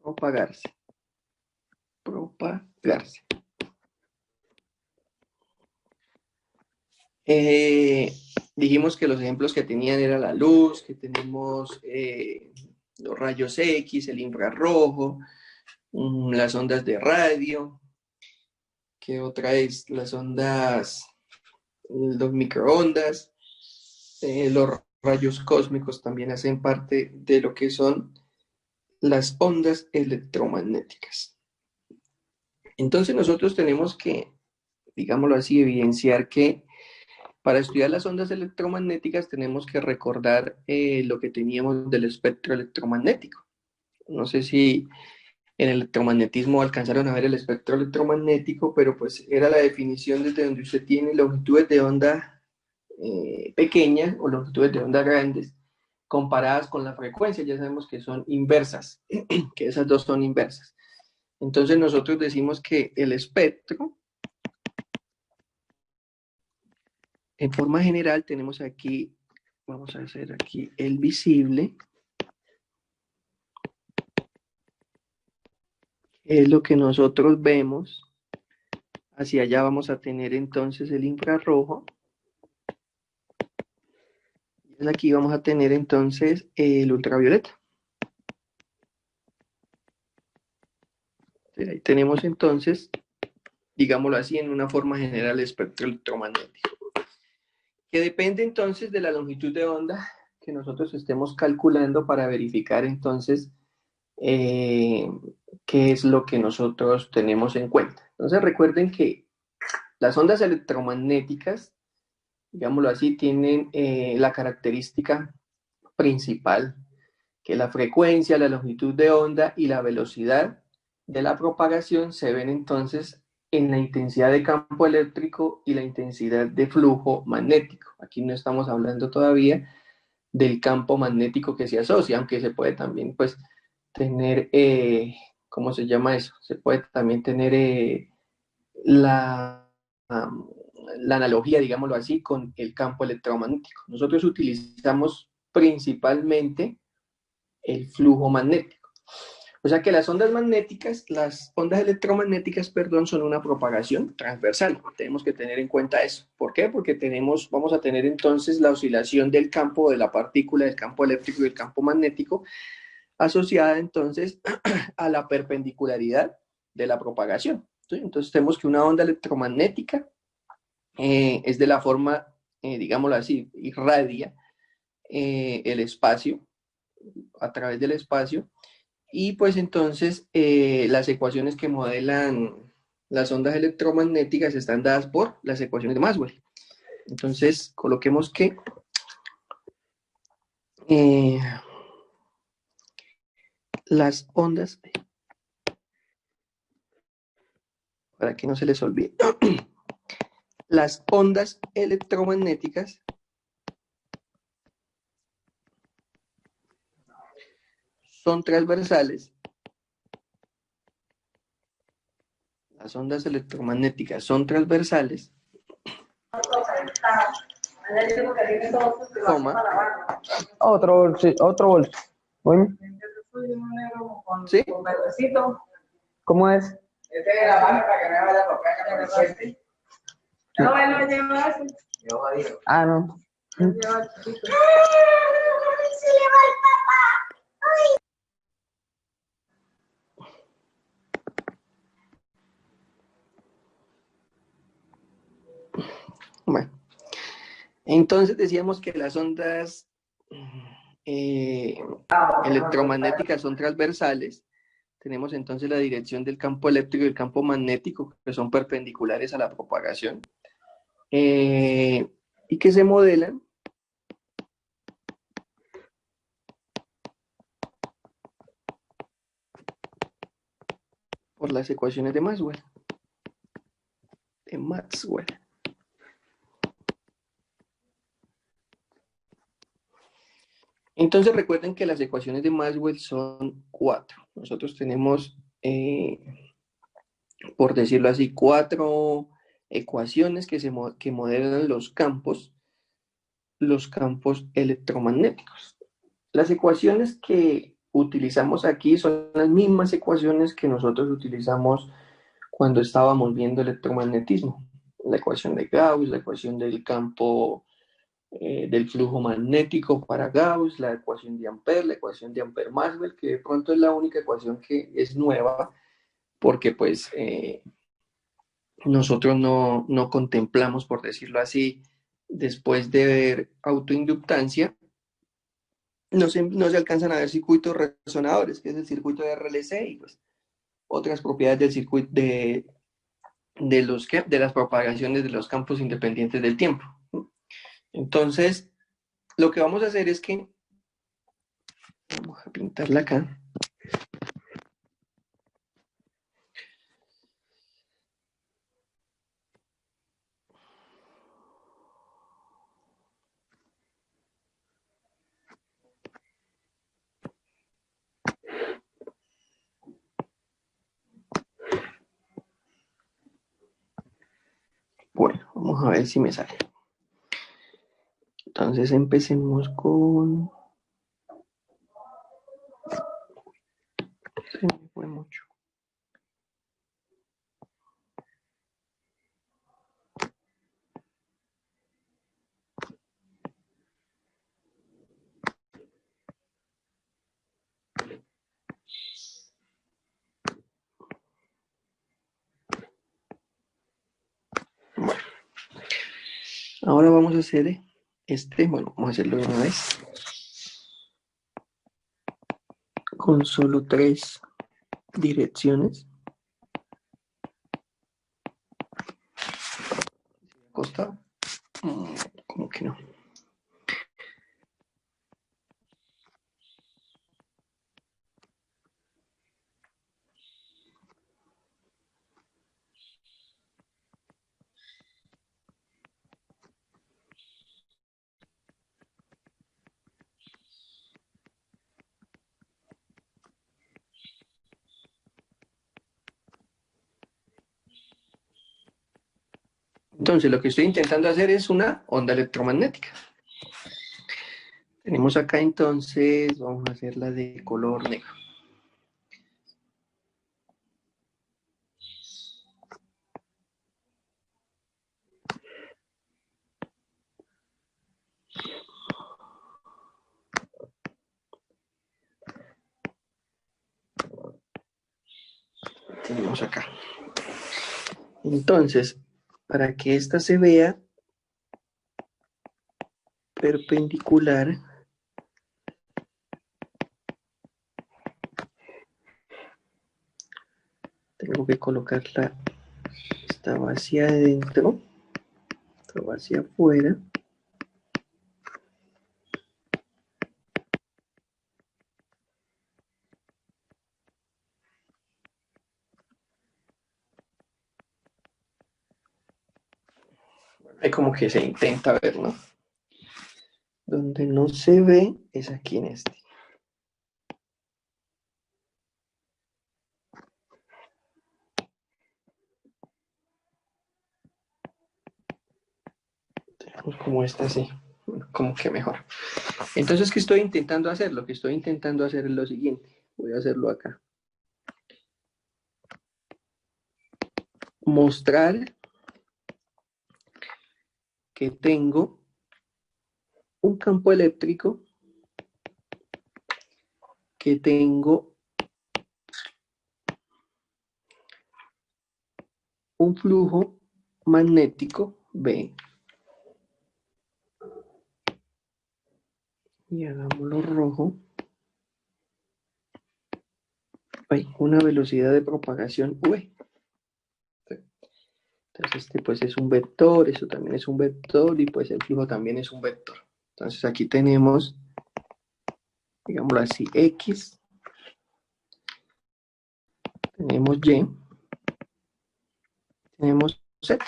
Propagarse. Dijimos que los ejemplos que tenían era la luz, que tenemos los rayos X, el infrarrojo, las ondas de radio, que otra es las ondas, los microondas, los rayos cósmicos también hacen parte de lo que son las ondas electromagnéticas. Entonces nosotros tenemos que, digámoslo así, evidenciar que para estudiar las ondas electromagnéticas tenemos que recordar lo que teníamos del espectro electromagnético. No sé si en el electromagnetismo alcanzaron a ver el espectro electromagnético, pero pues era la definición desde donde usted tiene longitudes de onda pequeñas o longitudes de onda grandes comparadas con la frecuencia. Ya sabemos que son inversas, que esas dos son inversas. Entonces nosotros decimos que el espectro, en forma general, tenemos aquí, vamos a hacer aquí el visible, que es lo que nosotros vemos. Hacia allá vamos a tener entonces el infrarrojo. Y aquí vamos a tener entonces el ultravioleta. Ahí tenemos entonces, digámoslo así, en una forma general, el espectro electromagnético, que depende entonces de la longitud de onda que nosotros estemos calculando para verificar entonces qué es lo que nosotros tenemos en cuenta. Entonces recuerden que las ondas electromagnéticas, digámoslo así, tienen la característica principal, que la frecuencia, la longitud de onda y la velocidad de la propagación se ven entonces en la intensidad de campo eléctrico y la intensidad de flujo magnético. Aquí no estamos hablando todavía del campo magnético que se asocia, aunque se puede también pues tener, ¿cómo se llama eso? Se puede también tener la analogía, digámoslo así, con el campo electromagnético. Nosotros utilizamos principalmente el flujo magnético. O sea que las ondas magnéticas, las ondas electromagnéticas, perdón, son una propagación transversal. Tenemos que tener en cuenta eso. ¿Por qué? Porque vamos a tener entonces la oscilación del campo de la partícula, del campo eléctrico y del campo magnético, asociada entonces a la perpendicularidad de la propagación. ¿Sí? Entonces tenemos que una onda electromagnética es de la forma, digámoslo así, irradia el espacio, a través del espacio, y pues entonces las ecuaciones que modelan las ondas electromagnéticas están dadas por las ecuaciones de Maxwell. Entonces coloquemos que las ondas, para que no se les olvide, las ondas electromagnéticas son transversales. Las ondas electromagnéticas son transversales, coma, Otro bolso. Bueno, ¿sí? ¿cómo es? Ah, no. Bueno, entonces decíamos que las ondas electromagnéticas son transversales. tenemos entonces la dirección del campo eléctrico y el campo magnético, que son perpendiculares a la propagación, y que se modelan por las ecuaciones de Maxwell. Entonces recuerden que las ecuaciones de Maxwell son 4. Nosotros tenemos, por decirlo así, 4 ecuaciones que modelan los campos electromagnéticos. Las ecuaciones que utilizamos aquí son las mismas ecuaciones que nosotros utilizamos cuando estábamos viendo electromagnetismo. La ecuación de Gauss, la ecuación del campo del flujo magnético para Gauss, la ecuación de Ampère, la ecuación de Ampère-Maxwell, que de pronto es la única ecuación que es nueva, porque pues nosotros no contemplamos, por decirlo así, después de ver autoinductancia, no se alcanzan a ver circuitos resonadores, que es el circuito de RLC, y pues otras propiedades del circuito de las propagaciones de los campos independientes del tiempo. Entonces, lo que vamos a hacer es que vamos a pintarla acá. Bueno, vamos a ver si me sale. Entonces empecemos con... Se me fue mucho. Bueno, ahora vamos a hacer bueno, vamos a hacerlo de una vez. Con solo 3 direcciones. ¿Costado? ¿Cómo que no? Entonces, lo que estoy intentando hacer es una onda electromagnética. Tenemos acá entonces, vamos a hacerla de color negro. Tenemos acá. Entonces, para que esta se vea perpendicular, tengo que colocarla, esta va hacia adentro, esta va hacia afuera. Es como que se intenta ver, ¿no? Donde no se ve es aquí en este. Tenemos como esta así, como que mejor. Entonces, ¿qué estoy intentando hacer? Lo que estoy intentando hacer es lo siguiente. Voy a hacerlo acá. Mostrar que tengo un campo eléctrico, que tengo un flujo magnético B, y hagámoslo rojo, hay una velocidad de propagación v. Entonces este pues es un vector, eso también es un vector y pues el flujo también es un vector. Entonces aquí tenemos, digámoslo así, X, tenemos Y, tenemos Z.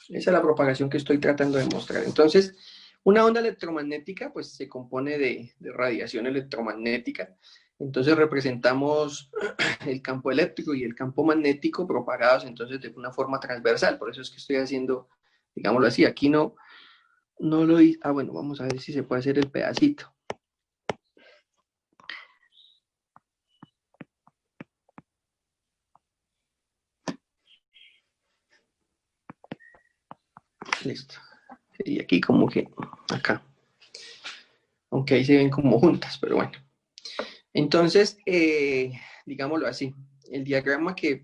Esa es la propagación que estoy tratando de mostrar. Entonces, una onda electromagnética pues se compone de radiación electromagnética. Entonces representamos el campo eléctrico y el campo magnético propagados entonces de una forma transversal. Por eso es que estoy haciendo, digámoslo así, aquí no lo hice. Ah, bueno, vamos a ver si se puede hacer el pedacito. Listo. Y aquí como que acá. Aunque ahí se ven como juntas, pero bueno. Entonces, digámoslo así, el diagrama que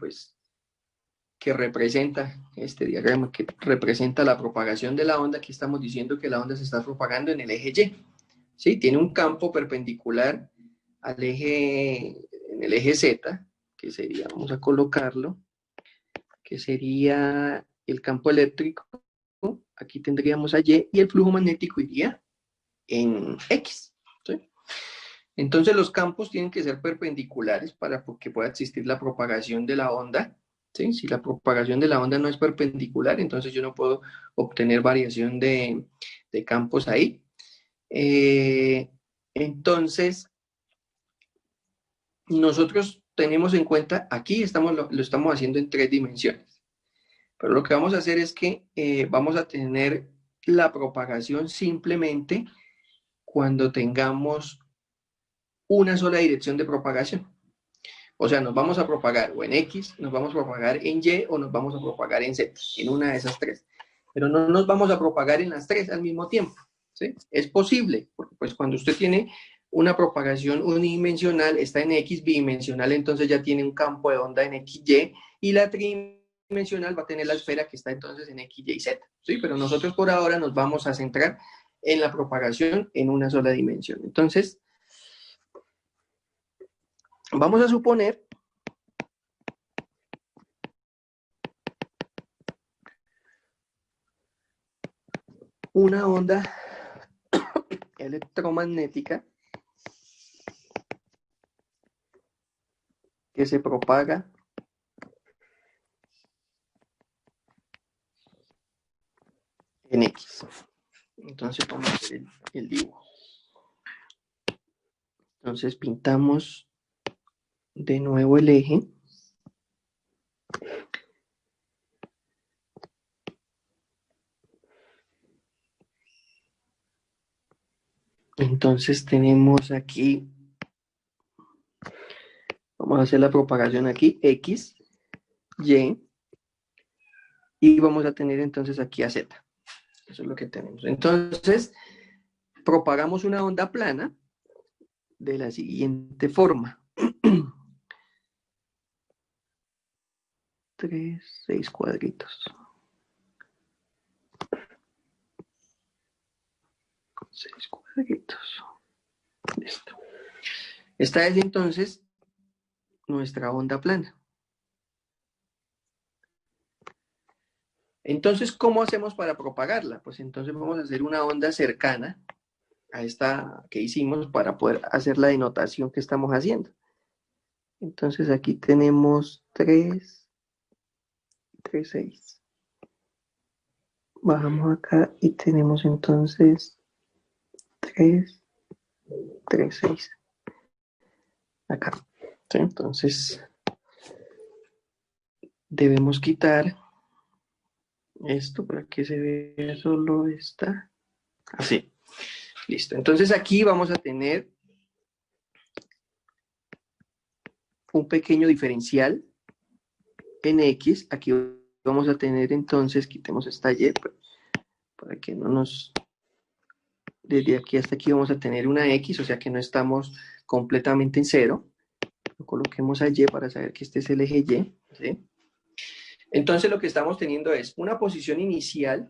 representa, este diagrama que representa la propagación de la onda, aquí estamos diciendo que la onda se está propagando en el eje Y, ¿sí? Tiene un campo perpendicular al eje, en el eje Z, que sería, vamos a colocarlo, que sería el campo eléctrico, aquí tendríamos a Y, y el flujo magnético iría en X, ¿sí? Entonces los campos tienen que ser perpendiculares para que pueda existir la propagación de la onda, ¿sí? Si la propagación de la onda no es perpendicular, entonces yo no puedo obtener variación de campos ahí. Entonces, nosotros tenemos en cuenta, aquí lo estamos haciendo en 3 dimensiones, pero lo que vamos a hacer es que vamos a tener la propagación simplemente cuando tengamos una sola dirección de propagación. O sea, nos vamos a propagar o en X, nos vamos a propagar en Y o nos vamos a propagar en Z, en una de esas 3. Pero no nos vamos a propagar en las 3 al mismo tiempo, ¿sí? Es posible, porque pues cuando usted tiene una propagación unidimensional, está en X bidimensional, entonces ya tiene un campo de onda en XY, y la tridimensional va a tener la esfera que está entonces en X, Y, Z, ¿sí? Pero nosotros por ahora nos vamos a centrar en la propagación en una sola dimensión. Entonces, vamos a suponer una onda electromagnética que se propaga en X. Entonces vamos a hacer el dibujo. Entonces pintamos de nuevo el eje. Entonces tenemos aquí, vamos a hacer la propagación aquí, X, Y, y vamos a tener entonces aquí a Z. Eso es lo que tenemos. Entonces, propagamos una onda plana de la siguiente forma. 6 cuadritos. 6 cuadritos. Listo. Esta es entonces nuestra onda plana. Entonces, ¿cómo hacemos para propagarla? Pues entonces vamos a hacer una onda cercana a esta que hicimos para poder hacer la denotación que estamos haciendo. Entonces aquí tenemos 3, 6. Bajamos acá y tenemos entonces 3, 6. Acá. ¿Sí? Entonces, debemos quitar esto para que se vea solo esta. Así. Listo. Entonces aquí vamos a tener un pequeño diferencial en X. Aquí vamos a tener entonces, quitemos esta Y para que no nos... Desde aquí hasta aquí vamos a tener una X, o sea que no estamos completamente en cero. Lo coloquemos a Y para saber que este es el eje Y, ¿sí? Entonces lo que estamos teniendo es una posición inicial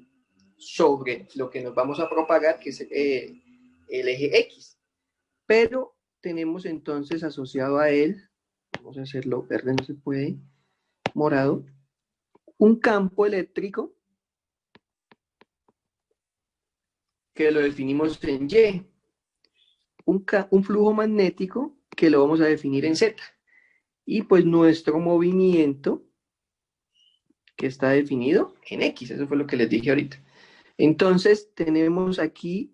sobre lo que nos vamos a propagar, que es el eje X. Pero tenemos entonces asociado a él vamos a hacerlo verde, no se puede, morado, un campo eléctrico que lo definimos en Y, un flujo magnético que lo vamos a definir en Z, y pues nuestro movimiento que está definido en X, eso fue lo que les dije ahorita. Entonces tenemos aquí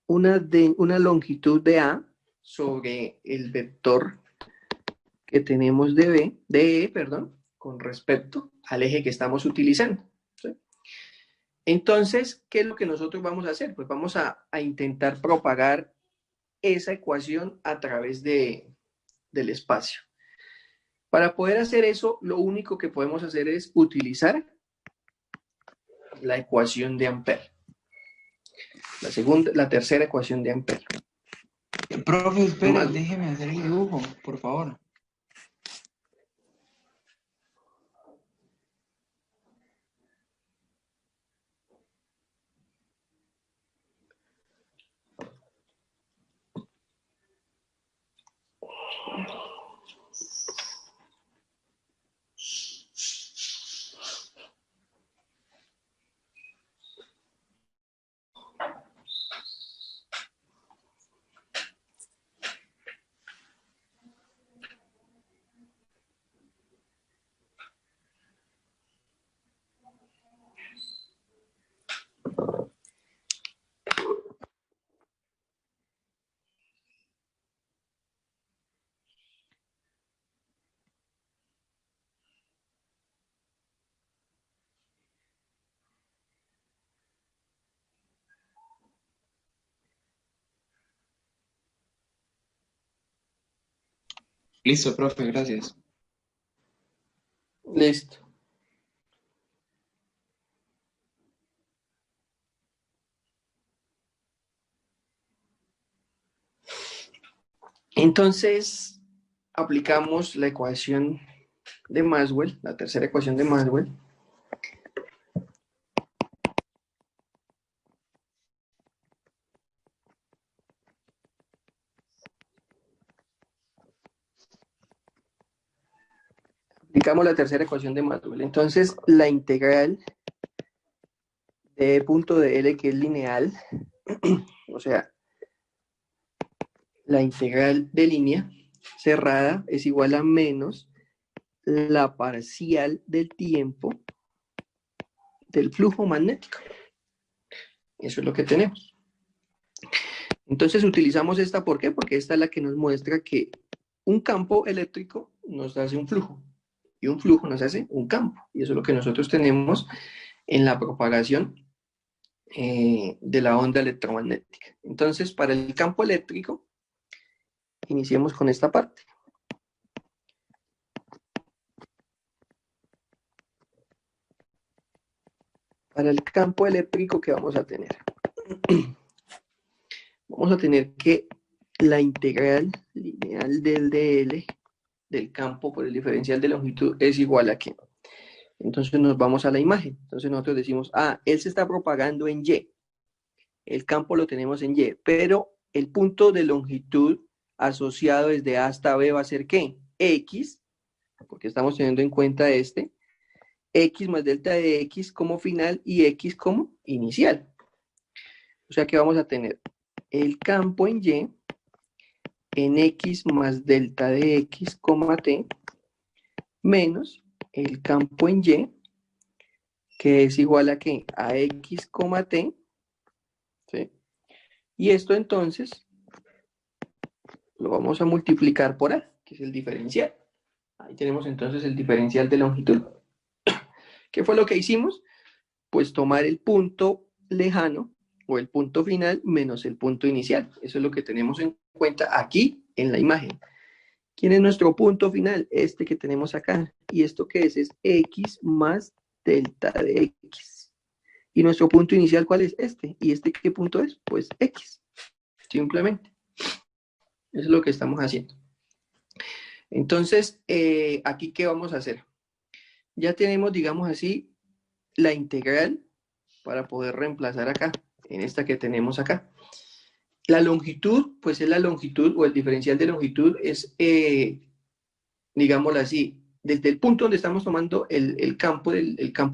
una longitud de A sobre el vector que tenemos de E, con respecto al eje que estamos utilizando. ¿Sí? Entonces, ¿qué es lo que nosotros vamos a hacer? Pues vamos a intentar propagar esa ecuación a través del espacio. Para poder hacer eso, lo único que podemos hacer es utilizar la ecuación de Ampère. La tercera ecuación de Ampère. Profe, espere, déjeme hacer el dibujo, por favor. Listo, profe, gracias. Listo. Entonces, aplicamos la ecuación de Maxwell, la tercera ecuación de Maxwell. Aplicamos la tercera ecuación de Maxwell. Entonces, la integral de punto de L, que es lineal, o sea, la integral de línea cerrada es igual a menos la parcial del tiempo del flujo magnético. Eso es lo que tenemos. Entonces utilizamos esta, ¿por qué? Porque esta es la que nos muestra que un campo eléctrico nos hace un flujo y un flujo nos hace un campo. Y eso es lo que nosotros tenemos en la propagación de la onda electromagnética. Entonces, para el campo eléctrico, iniciemos con esta parte. Para el campo eléctrico, ¿qué vamos a tener? Vamos a tener que la integral lineal del dl del campo por el diferencial de longitud es igual a ¿qué? Entonces nos vamos a la imagen. Entonces nosotros decimos, él se está propagando en Y. El campo lo tenemos en Y, pero el punto de longitud asociado desde A hasta B va a ser ¿qué? X, porque estamos teniendo en cuenta X más delta de X como final y X como inicial. O sea que vamos a tener el campo en Y en X más delta de X, T, menos el campo en Y, que es igual a ¿qué? A X, T, ¿sí? Y esto entonces lo vamos a multiplicar por A, que es el diferencial. Ahí tenemos entonces el diferencial de longitud. ¿Qué fue lo que hicimos? Pues tomar el punto lejano o el punto final menos el punto inicial. Eso es lo que tenemos en cuenta aquí en la imagen. ¿Quién es nuestro punto final? Este que tenemos acá. ¿Y esto qué es? Es X más delta de X. ¿Y nuestro punto inicial cuál es? Este. ¿Y este qué punto es? Pues X. Simplemente. Eso es lo que estamos haciendo. Entonces, aquí ¿qué vamos a hacer? Ya tenemos, digamos así, la integral para poder reemplazar acá, en esta que tenemos acá. La longitud, pues es la longitud o el diferencial de longitud es, digámoslo así, desde el punto donde estamos tomando el campo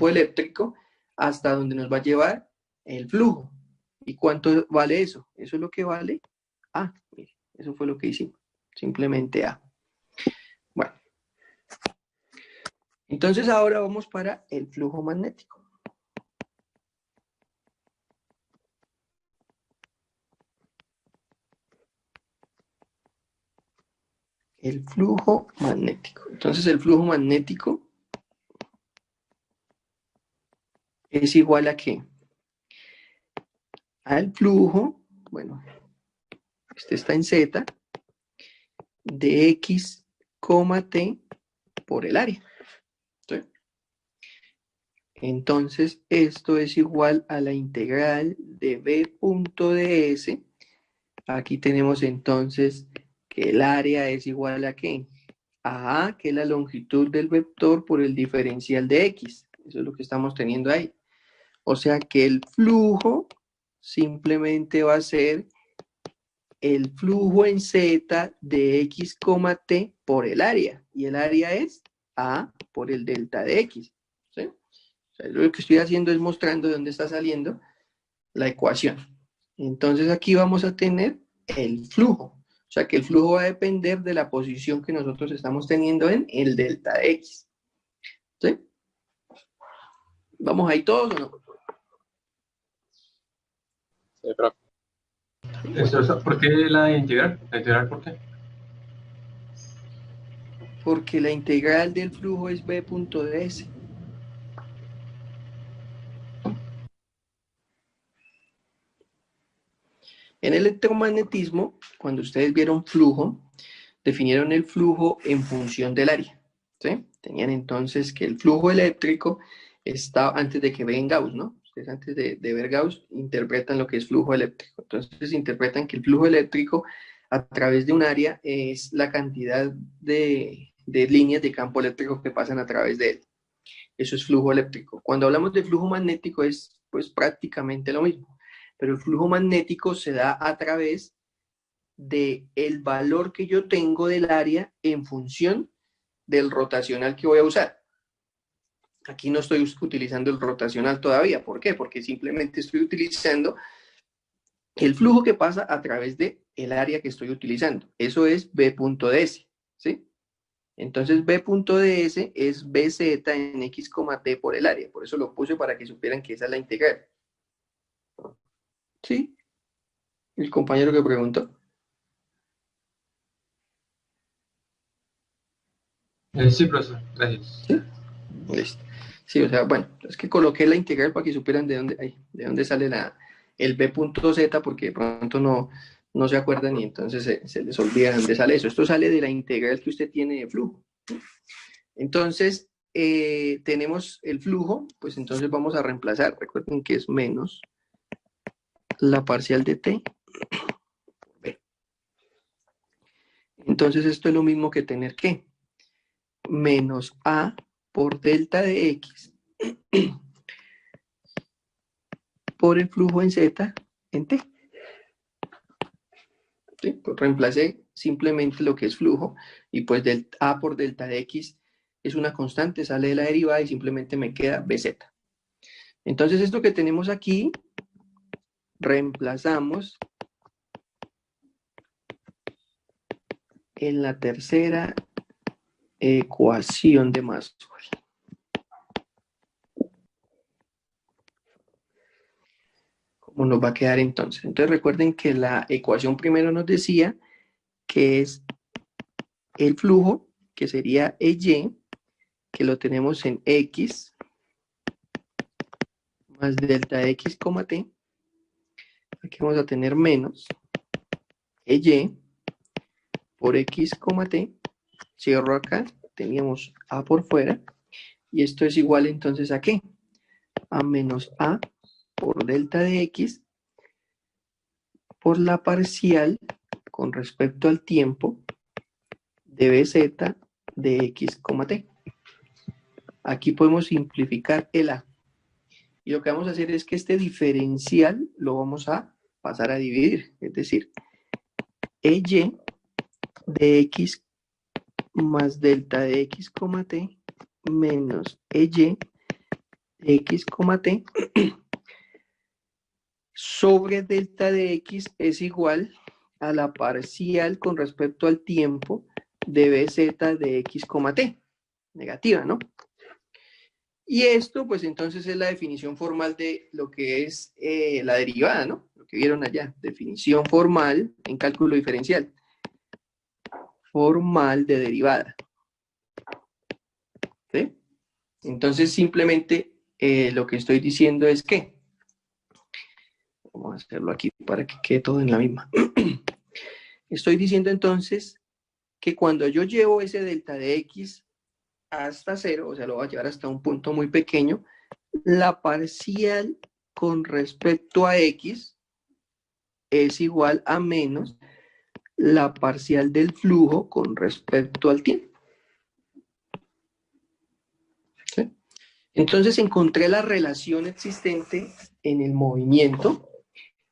eléctrico hasta donde nos va a llevar el flujo. ¿Y cuánto vale eso? Eso es lo que vale A. Mire, eso fue lo que hicimos. Simplemente A. Bueno. Entonces ahora vamos para el flujo magnético. El flujo magnético. Entonces el flujo magnético es igual a ¿qué? Al flujo, bueno, este está en Z, de X, T por el área. ¿Sí? Entonces esto es igual a la integral de B.ds. Aquí tenemos entonces que el área es igual a ¿qué? A A, que es la longitud del vector por el diferencial de X. Eso es lo que estamos teniendo ahí. O sea que el flujo simplemente va a ser el flujo en Z de X, T por el área. Y el área es A por el delta de X. ¿Sí? O sea, lo que estoy haciendo es mostrando de dónde está saliendo la ecuación. Entonces aquí vamos a tener el flujo. O sea que el flujo va a depender de la posición que nosotros estamos teniendo en el delta de X. ¿Sí? ¿Vamos ahí todos o no? Sí, profe. ¿Por qué la integral? ¿La integral por qué? Porque la integral del flujo es B.ds. En el electromagnetismo, cuando ustedes vieron flujo, definieron el flujo en función del área. ¿Sí? Tenían entonces que el flujo eléctrico está antes de que vean Gauss, ¿no? Ustedes antes de ver Gauss interpretan lo que es flujo eléctrico. Entonces interpretan que el flujo eléctrico a través de un área es la cantidad de líneas de campo eléctrico que pasan a través de él. Eso es flujo eléctrico. Cuando hablamos de flujo magnético es pues prácticamente lo mismo. Pero el flujo magnético se da a través del valor que yo tengo del área en función del rotacional que voy a usar. Aquí no estoy utilizando el rotacional todavía. ¿Por qué? Porque simplemente estoy utilizando el flujo que pasa a través del área que estoy utilizando. Eso es B.ds. ¿Sí? Entonces B.ds es Bz en X, T por el área. Por eso lo puse para que supieran que esa es la integral. ¿Sí? El compañero que preguntó. Sí, profesor, gracias. ¿Sí? Listo. Sí, o sea, bueno, es que coloqué la integral para que supieran de dónde sale el B.z, porque de pronto no se acuerdan y entonces se les olvida de dónde sale eso. Esto sale de la integral que usted tiene de flujo. Entonces, tenemos el flujo, pues entonces vamos a reemplazar. Recuerden que es menos la parcial de t por b. Entonces, esto es lo mismo que tener que menos a por delta de x por el flujo en z en t. ¿Sí? Pues reemplacé simplemente lo que es flujo y pues del a por delta de x es una constante, sale de la derivada y simplemente me queda bz. Entonces esto que tenemos aquí reemplazamos en la tercera ecuación de Maxwell. ¿Cómo nos va a quedar entonces? Entonces recuerden que la ecuación primero nos decía que es el flujo, que sería EY, que lo tenemos en X más delta de X, T. Aquí vamos a tener menos EY por X, T. Cierro acá, teníamos A por fuera. Y esto es igual entonces ¿a qué? A menos A por delta de X por la parcial con respecto al tiempo de BZ de X, T. Aquí podemos simplificar el A. Y lo que vamos a hacer es que este diferencial lo vamos a pasar a dividir, es decir, EY de X más delta de X, T menos EY de X, T sobre delta de X es igual a la parcial con respecto al tiempo de BZ de X, T, negativa, ¿no? Y esto, pues entonces es la definición formal de lo que es la derivada, ¿no? Lo que vieron allá, definición formal en cálculo diferencial. Formal de derivada. ¿Sí? Entonces simplemente lo que estoy diciendo es que, vamos a hacerlo aquí para que quede todo en la misma. Estoy diciendo entonces que cuando yo llevo ese delta de X hasta 0, o sea, lo voy a llevar hasta un punto muy pequeño, la parcial con respecto a X es igual a menos la parcial del flujo con respecto al tiempo. ¿Sí? Entonces encontré la relación existente en el movimiento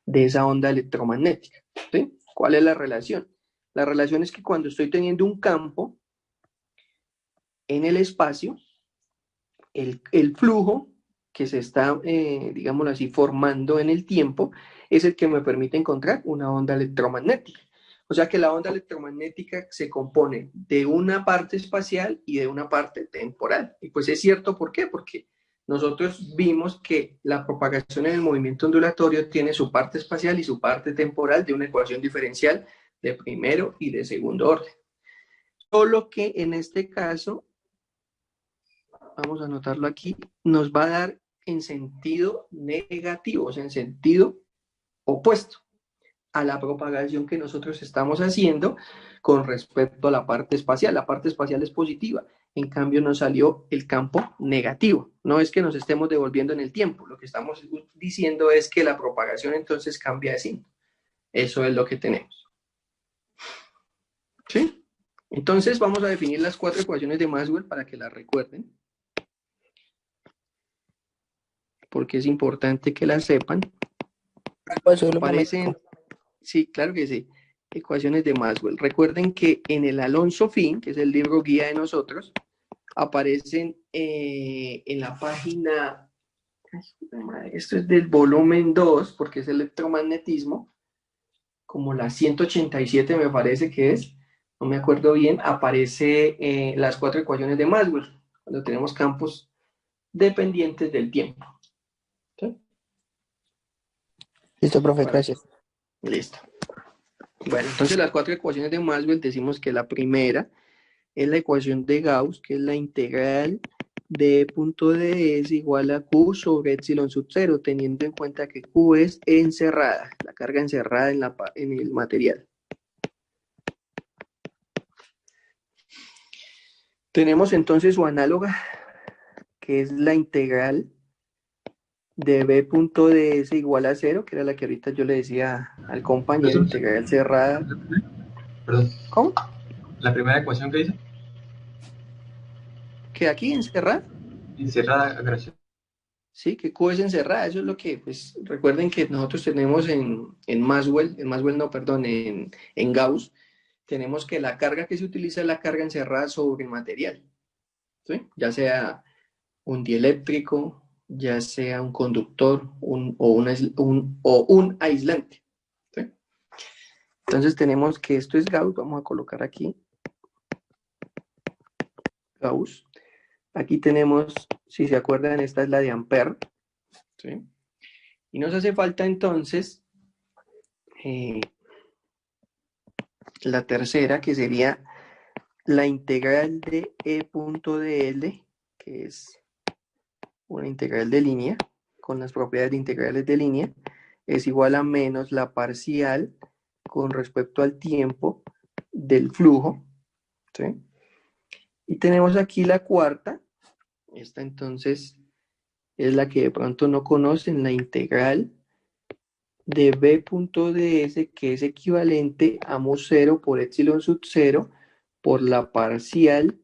de esa onda electromagnética. ¿Sí? ¿Cuál es la relación? La relación es que cuando estoy teniendo un campo en el espacio, el flujo que se está, digámoslo así, formando en el tiempo, es el que me permite encontrar una onda electromagnética. O sea que la onda electromagnética se compone de una parte espacial y de una parte temporal. Y pues es cierto, ¿por qué? Porque nosotros vimos que la propagación en el movimiento ondulatorio tiene su parte espacial y su parte temporal de una ecuación diferencial de primero y de segundo orden. Solo que en este caso, vamos a anotarlo aquí, nos va a dar en sentido negativo, o sea, en sentido opuesto a la propagación que nosotros estamos haciendo con respecto a la parte espacial. La parte espacial es positiva, en cambio nos salió el campo negativo. No es que nos estemos devolviendo en el tiempo, lo que estamos diciendo es que la propagación entonces cambia de signo. Eso es lo que tenemos. ¿Sí? Entonces vamos a definir las 4 ecuaciones de Maxwell para que las recuerden, porque es importante que las sepan. Aparecen, sí, claro que sí, ecuaciones de Maxwell. Recuerden que en el Alonso Fin, que es el libro guía de nosotros, aparecen en la página, esto es del volumen 2, porque es electromagnetismo, como la 187 me parece que es, no me acuerdo bien, aparece las 4 ecuaciones de Maxwell, cuando tenemos campos dependientes del tiempo. ¿Sí? Listo, profe, gracias. Listo. Bueno, entonces las 4 ecuaciones de Maxwell decimos que la primera es la ecuación de Gauss, que es la integral de punto de S igual a Q sobre epsilon sub 0, teniendo en cuenta que Q es encerrada, la carga encerrada en el material. Tenemos entonces su análoga, que es la integral de B punto de S igual a 0, que era la que ahorita yo le decía al compañero, integral cerrada. Perdón. ¿Cómo? ¿La primera ecuación que dice? Que aquí encerrada. Encerrada, gracias. Sí, que Q es encerrada, eso es lo que, pues, recuerden que nosotros tenemos en Maxwell, en Gauss, tenemos que la carga que se utiliza es la carga encerrada sobre el material, ¿sí? Ya sea un dieléctrico, ya sea un conductor o un aislante, ¿sí? Entonces tenemos que esto es Gauss, vamos a colocar aquí Gauss. Aquí tenemos, si se acuerdan, esta es la de Ampère, ¿sí? Y nos hace falta entonces la tercera, que sería la integral de E punto de L, que es una integral de línea, con las propiedades de integrales de línea, es igual a menos la parcial con respecto al tiempo del flujo, ¿sí? Y tenemos aquí la cuarta, esta entonces es la que de pronto no conocen, la integral de B punto de S, que es equivalente a mu 0 por epsilon sub 0 por la parcial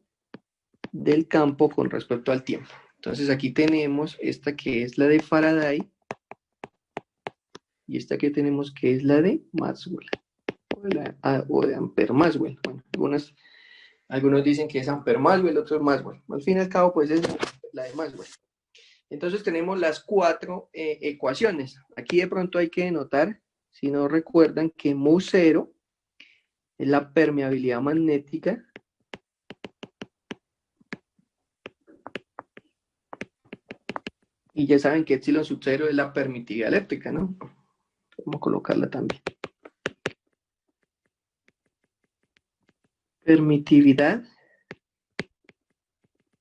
del campo con respecto al tiempo. Entonces aquí tenemos esta que es la de Faraday, Y esta que tenemos que es la de Maxwell. O de Ampere-Maxwell. Bueno, algunos dicen que es Ampere-Maxwell, otros Maxwell. Al fin y al cabo, pues es la de Maxwell. Entonces tenemos las 4 ecuaciones. Aquí de pronto hay que notar, si no recuerdan, que μ0 es la permeabilidad magnética. Y ya saben que epsilon sub 0 es la permitividad eléctrica, ¿no? Vamos a colocarla también. Permitividad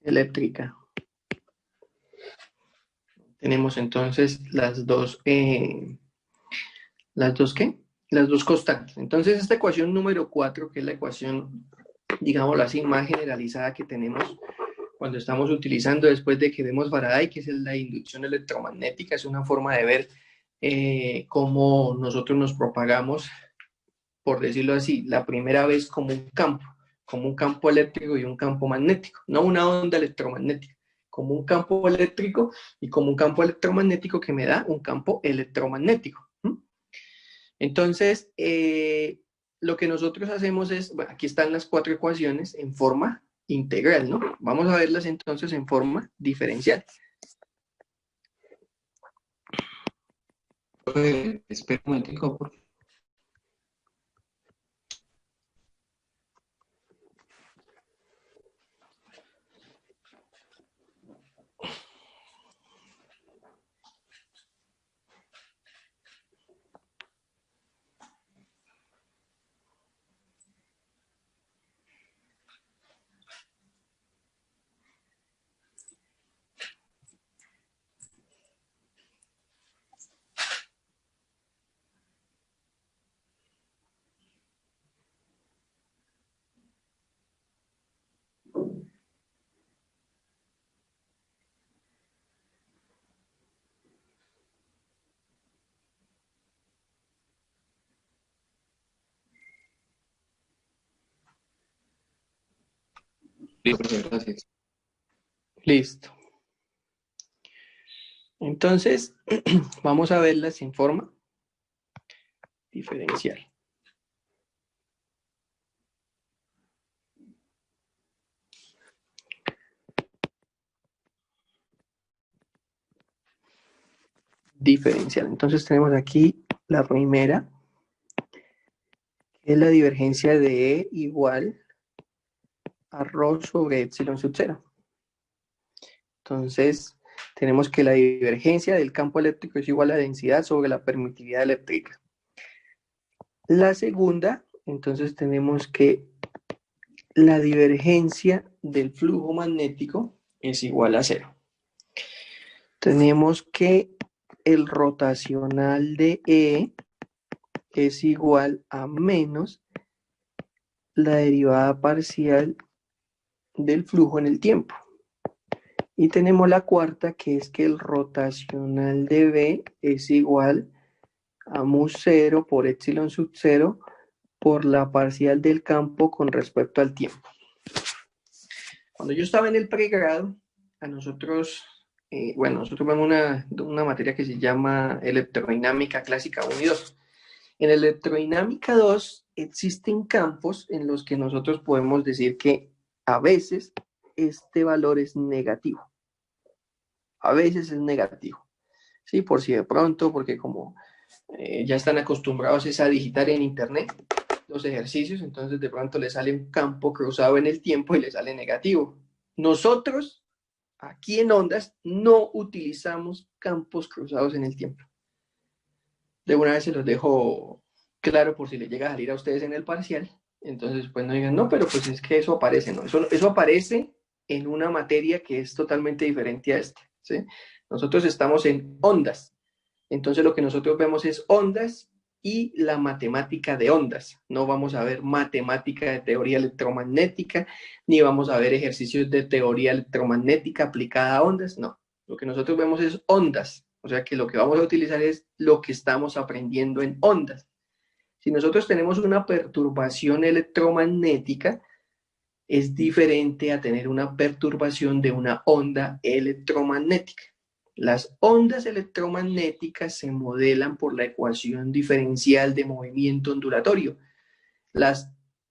eléctrica. Tenemos entonces las dos ¿qué? Las dos constantes. Entonces esta ecuación número 4, que es la ecuación, digámoslo así, más generalizada que tenemos cuando estamos utilizando después de que vemos Faraday, que es la inducción electromagnética, es una forma de ver cómo nosotros nos propagamos, por decirlo así, la primera vez como un campo eléctrico y un campo magnético, no una onda electromagnética, como un campo eléctrico y como un campo electromagnético que me da un campo electromagnético. Entonces, lo que nosotros hacemos es, bueno, aquí están las 4 ecuaciones en forma integral, ¿no? Vamos a verlas entonces en forma diferencial. Espera un momentico, por favor. Gracias. Listo. Entonces, vamos a verlas en forma diferencial. Diferencial. Entonces tenemos aquí la primera, que es la divergencia de E igual a ρ sobre epsilon sub 0. Entonces, tenemos que la divergencia del campo eléctrico es igual a la densidad sobre la permitividad eléctrica. La segunda, entonces tenemos que la divergencia del flujo magnético es igual a 0. Tenemos que el rotacional de E es igual a menos la derivada parcial del flujo en el tiempo. Y tenemos la cuarta, que es que el rotacional de B es igual a μ0 por epsilon sub 0 por la parcial del campo con respecto al tiempo. Cuando yo estaba en el pregrado, a nosotros, nosotros vemos una materia que se llama electrodinámica clásica 1 y 2. En electrodinámica 2 existen campos en los que nosotros podemos decir que a veces este valor es negativo. A veces es negativo. Sí, por si de pronto, porque como ya están acostumbrados a digitar en internet los ejercicios, entonces de pronto le sale un campo cruzado en el tiempo y le sale negativo. Nosotros, aquí en Ondas, no utilizamos campos cruzados en el tiempo. De una vez se los dejo claro por si le llega a salir a ustedes en el parcial. Entonces, pues no digan, no, pero pues es que eso aparece, ¿no? Eso aparece en una materia que es totalmente diferente a esta, ¿sí? Nosotros estamos en ondas. Entonces lo que nosotros vemos es ondas y la matemática de ondas. No vamos a ver matemática de teoría electromagnética, ni vamos a ver ejercicios de teoría electromagnética aplicada a ondas, no. Lo que nosotros vemos es ondas. O sea que lo que vamos a utilizar es lo que estamos aprendiendo en ondas. Si nosotros tenemos una perturbación electromagnética, es diferente a tener una perturbación de una onda electromagnética. Las ondas electromagnéticas se modelan por la ecuación diferencial de movimiento ondulatorio.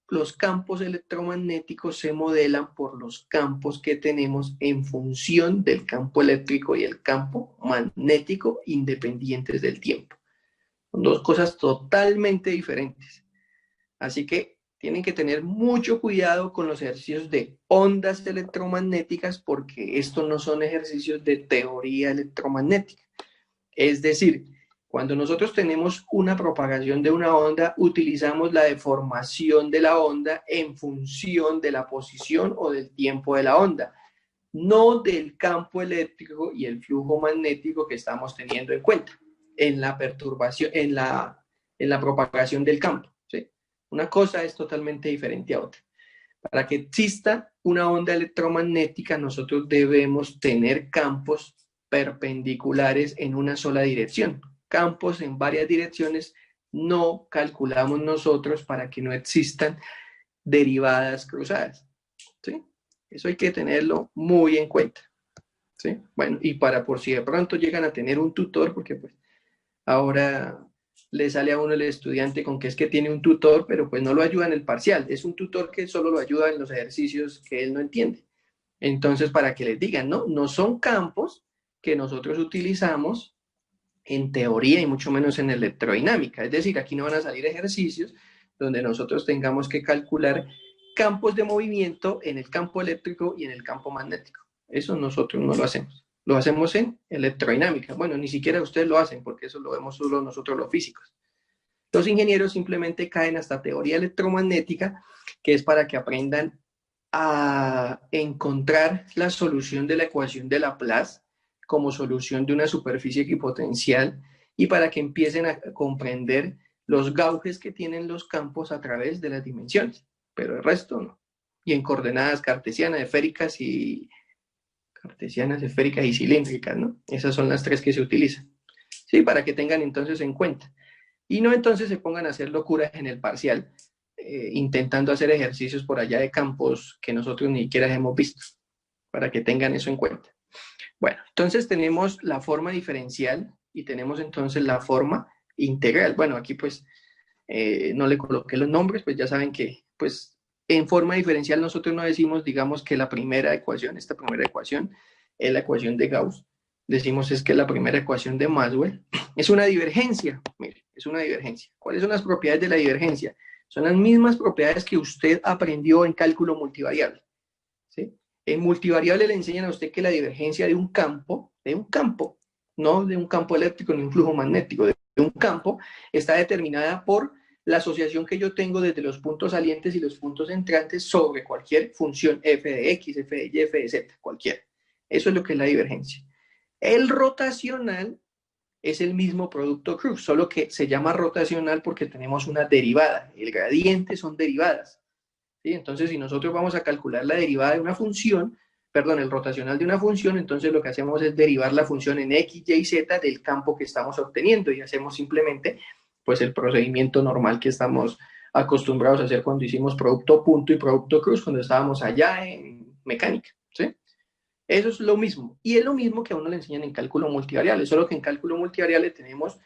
Los campos electromagnéticos se modelan por los campos que tenemos en función del campo eléctrico y el campo magnético independientes del tiempo. Son dos cosas totalmente diferentes. Así que tienen que tener mucho cuidado con los ejercicios de ondas electromagnéticas porque estos no son ejercicios de teoría electromagnética. Es decir, cuando nosotros tenemos una propagación de una onda, utilizamos la deformación de la onda en función de la posición o del tiempo de la onda, no del campo eléctrico y el flujo magnético que estamos teniendo en cuenta en la perturbación, en la propagación del campo. ¿Sí? Una cosa es totalmente diferente a otra. Para que exista una onda electromagnética, nosotros debemos tener campos perpendiculares en una sola dirección. Campos en varias direcciones no calculamos nosotros para que no existan derivadas cruzadas. ¿Sí? Eso hay que tenerlo muy en cuenta. ¿Sí? Bueno, y para por si de pronto llegan a tener un tutor, porque pues ahora le sale a uno el estudiante con que es que tiene un tutor, pero pues no lo ayuda en el parcial. Es un tutor que solo lo ayuda en los ejercicios que él no entiende. Entonces, para que les digan, no son campos que nosotros utilizamos en teoría y mucho menos en electrodinámica. Es decir, aquí no van a salir ejercicios donde nosotros tengamos que calcular campos de movimiento en el campo eléctrico y en el campo magnético. Eso nosotros no lo hacemos. Lo hacemos en electrodinámica. Bueno, ni siquiera ustedes lo hacen porque eso lo vemos solo nosotros los físicos. Los ingenieros simplemente caen hasta teoría electromagnética, que es para que aprendan a encontrar la solución de la ecuación de Laplace como solución de una superficie equipotencial y para que empiecen a comprender los gauges que tienen los campos a través de las dimensiones, pero el resto no. Y en coordenadas cartesianas, esféricas y cilíndricas, ¿no? Esas son las tres que se utilizan. Sí, para que tengan entonces en cuenta. Y no entonces se pongan a hacer locuras en el parcial, intentando hacer ejercicios por allá de campos que nosotros ni siquiera hemos visto, para que tengan eso en cuenta. Bueno, entonces tenemos la forma diferencial y tenemos entonces la forma integral. Bueno, aquí pues no le coloqué los nombres, pues ya saben que pues en forma diferencial nosotros no decimos, digamos que la primera ecuación, esta primera ecuación es la ecuación de Gauss. Decimos es que la primera ecuación de Maxwell es una divergencia. Mire, es una divergencia. ¿Cuáles son las propiedades de la divergencia? Son las mismas propiedades que usted aprendió en cálculo multivariable. ¿Sí? En multivariable le enseñan a usted que la divergencia de un campo, no de un campo eléctrico ni un flujo magnético, de un campo, está determinada por la asociación que yo tengo desde los puntos salientes y los puntos entrantes sobre cualquier función f de x, f de y, f de z, cualquiera. Eso es lo que es la divergencia. El rotacional es el mismo producto Crookes, solo que se llama rotacional porque tenemos una derivada. El gradiente son derivadas. ¿Sí? Entonces, si nosotros vamos a calcular la derivada de una función, el rotacional de una función, entonces lo que hacemos es derivar la función en x, y, z del campo que estamos obteniendo y hacemos simplemente pues el procedimiento normal que estamos acostumbrados a hacer cuando hicimos producto punto y producto cruz, cuando estábamos allá en mecánica. ¿Sí? Eso es lo mismo. Y es lo mismo que a uno le enseñan en cálculo multivariable, solo que en cálculo multivariable tenemos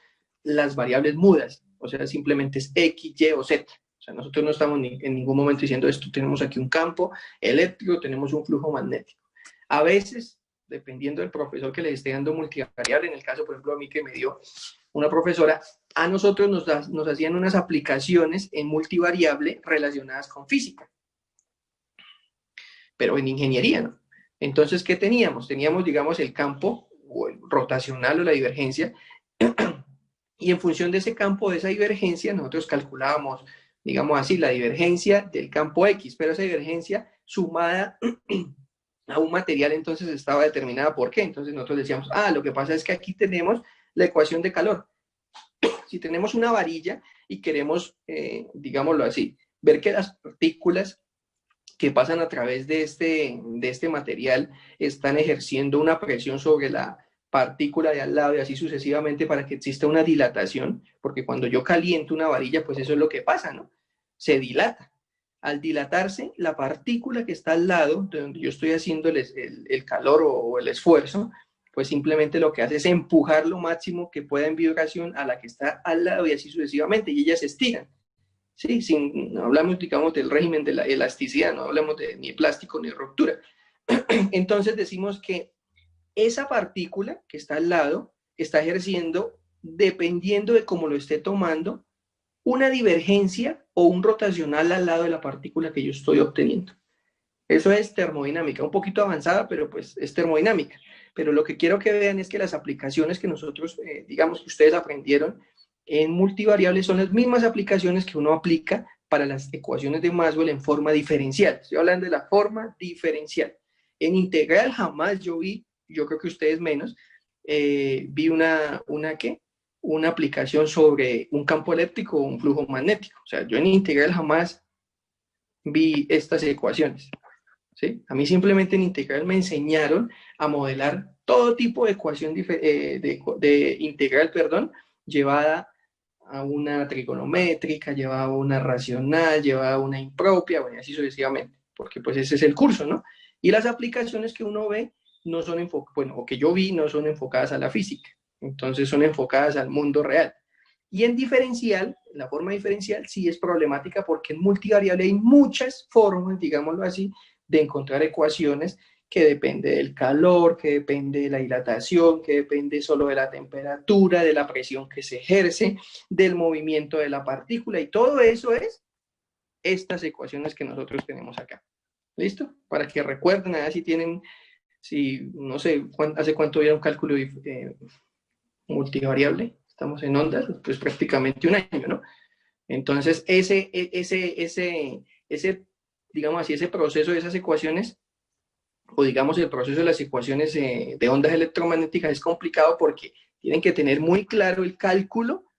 las variables mudas, o sea, simplemente es x, y o z. O sea, nosotros no estamos en ningún momento diciendo esto, tenemos aquí un campo eléctrico, tenemos un flujo magnético. A veces, dependiendo del profesor que les esté dando multivariable, en el caso, por ejemplo, a mí que me dio una profesora, a nosotros nos hacían unas aplicaciones en multivariable relacionadas con física, pero en ingeniería, ¿no? Entonces, ¿qué teníamos? Teníamos, digamos, el campo o el rotacional o la divergencia, y en función de ese campo, de esa divergencia, nosotros calculábamos, digamos así, la divergencia del campo X, pero esa divergencia sumada a un material entonces estaba determinada por qué. Entonces nosotros decíamos, lo que pasa es que aquí tenemos la ecuación de calor. Si tenemos una varilla y queremos, digámoslo así, ver que las partículas que pasan a través de este material están ejerciendo una presión sobre la partícula de al lado y así sucesivamente para que exista una dilatación, porque cuando yo caliento una varilla, pues eso es lo que pasa, ¿no? Se dilata. Al dilatarse, la partícula que está al lado, de donde yo estoy haciendo el calor o el esfuerzo, pues simplemente lo que hace es empujar lo máximo que pueda en vibración a la que está al lado y así sucesivamente, y ellas se estiran. Sí, no hablamos, digamos, del régimen de la elasticidad, no hablamos de ni plástico ni ruptura. Entonces decimos que esa partícula que está al lado está ejerciendo, dependiendo de cómo lo esté tomando, una divergencia o un rotacional al lado de la partícula que yo estoy obteniendo. Eso es termodinámica, un poquito avanzada, pero pues es termodinámica. Pero lo que quiero que vean es que las aplicaciones que nosotros, digamos que ustedes aprendieron en multivariables son las mismas aplicaciones que uno aplica para las ecuaciones de Maxwell en forma diferencial. Estoy hablando de la forma diferencial. En integral jamás yo vi, yo creo que ustedes menos, vi una aplicación sobre un campo eléctrico o un flujo magnético. O sea, yo en integral jamás vi estas ecuaciones. ¿Sí? A mí simplemente en integral me enseñaron a modelar todo tipo de ecuación de integral, llevada a una trigonométrica, llevada a una racional, llevada a una impropia, bueno, así sucesivamente, porque pues ese es el curso, ¿no? Y las aplicaciones que uno ve no son enfocadas, bueno, o que yo vi no son enfocadas a la física, entonces son enfocadas al mundo real. Y en diferencial, la forma diferencial sí es problemática porque en multivariable hay muchas formas, digámoslo así, de encontrar ecuaciones que depende del calor, que depende de la dilatación, que depende solo de la temperatura, de la presión que se ejerce, del movimiento de la partícula, y todo eso es estas ecuaciones que nosotros tenemos acá. ¿Listo? Para que recuerden, a ver si tienen, si no sé, hace cuánto vieron cálculo multivariable, estamos en ondas, pues prácticamente un año, ¿no? Entonces, digamos así, ese proceso de esas ecuaciones, o digamos el proceso de las ecuaciones de ondas electromagnéticas es complicado porque tienen que tener muy claro el cálculo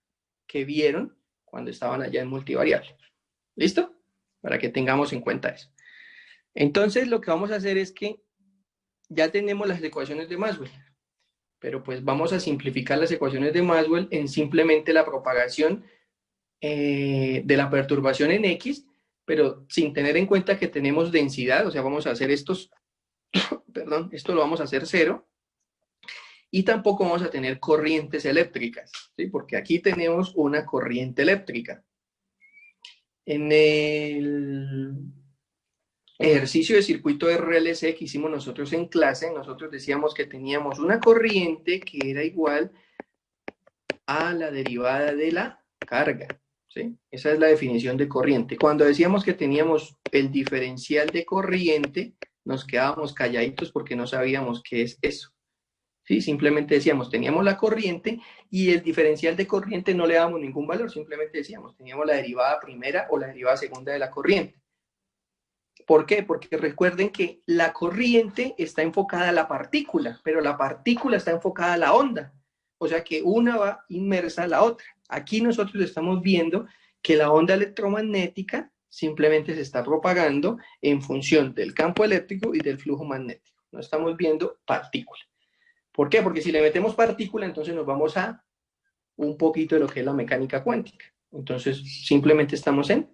que vieron cuando estaban allá en multivariable. ¿Listo? Para que tengamos en cuenta eso. Entonces, lo que vamos a hacer es que ya tenemos las ecuaciones de Maxwell, pero pues vamos a simplificar las ecuaciones de Maxwell en simplemente la propagación de la perturbación en X, pero sin tener en cuenta que tenemos densidad, o sea, vamos a hacer estos, perdón, esto lo vamos a hacer 0, y tampoco vamos a tener corrientes eléctricas, ¿sí? Porque aquí tenemos una corriente eléctrica. En el ejercicio de circuito RLC que hicimos nosotros en clase, nosotros decíamos que teníamos una corriente que era igual a la derivada de la carga. ¿Sí? Esa es la definición de corriente. Cuando decíamos que teníamos el diferencial de corriente, nos quedábamos calladitos porque no sabíamos qué es eso. ¿Sí? Simplemente decíamos, teníamos la corriente y el diferencial de corriente no le dábamos ningún valor, simplemente decíamos, teníamos la derivada primera o la derivada segunda de la corriente. ¿Por qué? Porque recuerden que la corriente está enfocada a la partícula, pero la partícula está enfocada a la onda. O sea que una va inmersa a la otra. Aquí nosotros estamos viendo que la onda electromagnética simplemente se está propagando en función del campo eléctrico y del flujo magnético. No estamos viendo partícula. ¿Por qué? Porque si le metemos partícula, entonces nos vamos a un poquito de lo que es la mecánica cuántica. Entonces, simplemente estamos en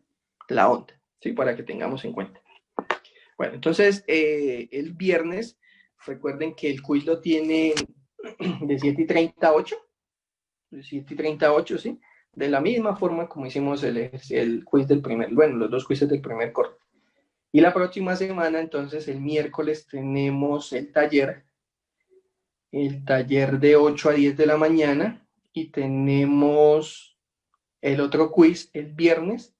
la onda, ¿sí? Para que tengamos en cuenta. Bueno, entonces, el viernes, recuerden que el quiz lo tienen de 7:38, de 7:38, ¿sí? De la misma forma como hicimos el quiz del primer, bueno, los dos quizzes del primer corte. Y la próxima semana, entonces, el miércoles tenemos el taller de 8 a 10 de la mañana, y tenemos el otro quiz el viernes,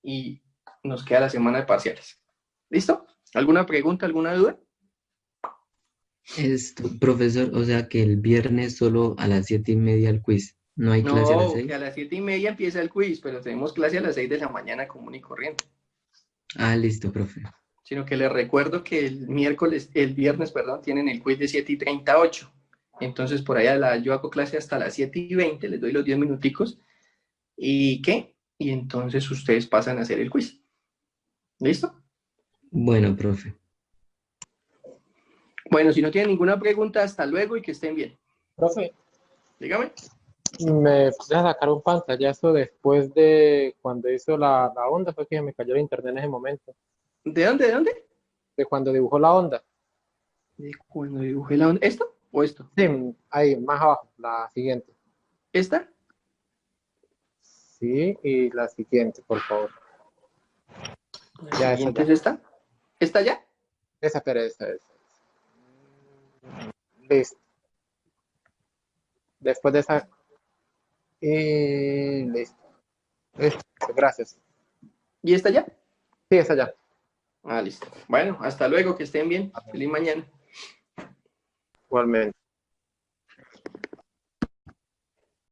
y nos queda la semana de parciales. ¿Listo? ¿Alguna pregunta, alguna duda? Profesor, o sea que el viernes solo a las 7:30 el quiz. ¿No hay clase a las 6? Que a las 7:30 empieza el quiz, pero tenemos clase a las 6 de la mañana común y corriente. Ah, listo, profe. Sino que les recuerdo que el viernes, tienen el quiz de 7:38. Entonces, por allá yo hago clase hasta las 7:20, les doy los 10 minuticos. ¿Y qué? Y entonces ustedes pasan a hacer el quiz. ¿Listo? Bueno, profe. Bueno, si no tienen ninguna pregunta, hasta luego y que estén bien. Profe, dígame. Me puse a sacar un pantallazo después de cuando hizo la onda, fue que me cayó el internet en ese momento. ¿De dónde? De cuando dibujó la onda. ¿De cuando dibujé la onda? ¿Esto? ¿O esto? Sí, ahí, más abajo, la siguiente. ¿Esta? Sí, y la siguiente, por favor. ¿La Ya, siguiente esa es esta? ¿Esta ya? Esa, pero esa. Listo. Después de esa. Y listo. Listo. Gracias. ¿Y esta ya? Sí, esa ya. Ah, listo. Bueno, hasta luego, que estén bien. Feliz mañana. Igualmente.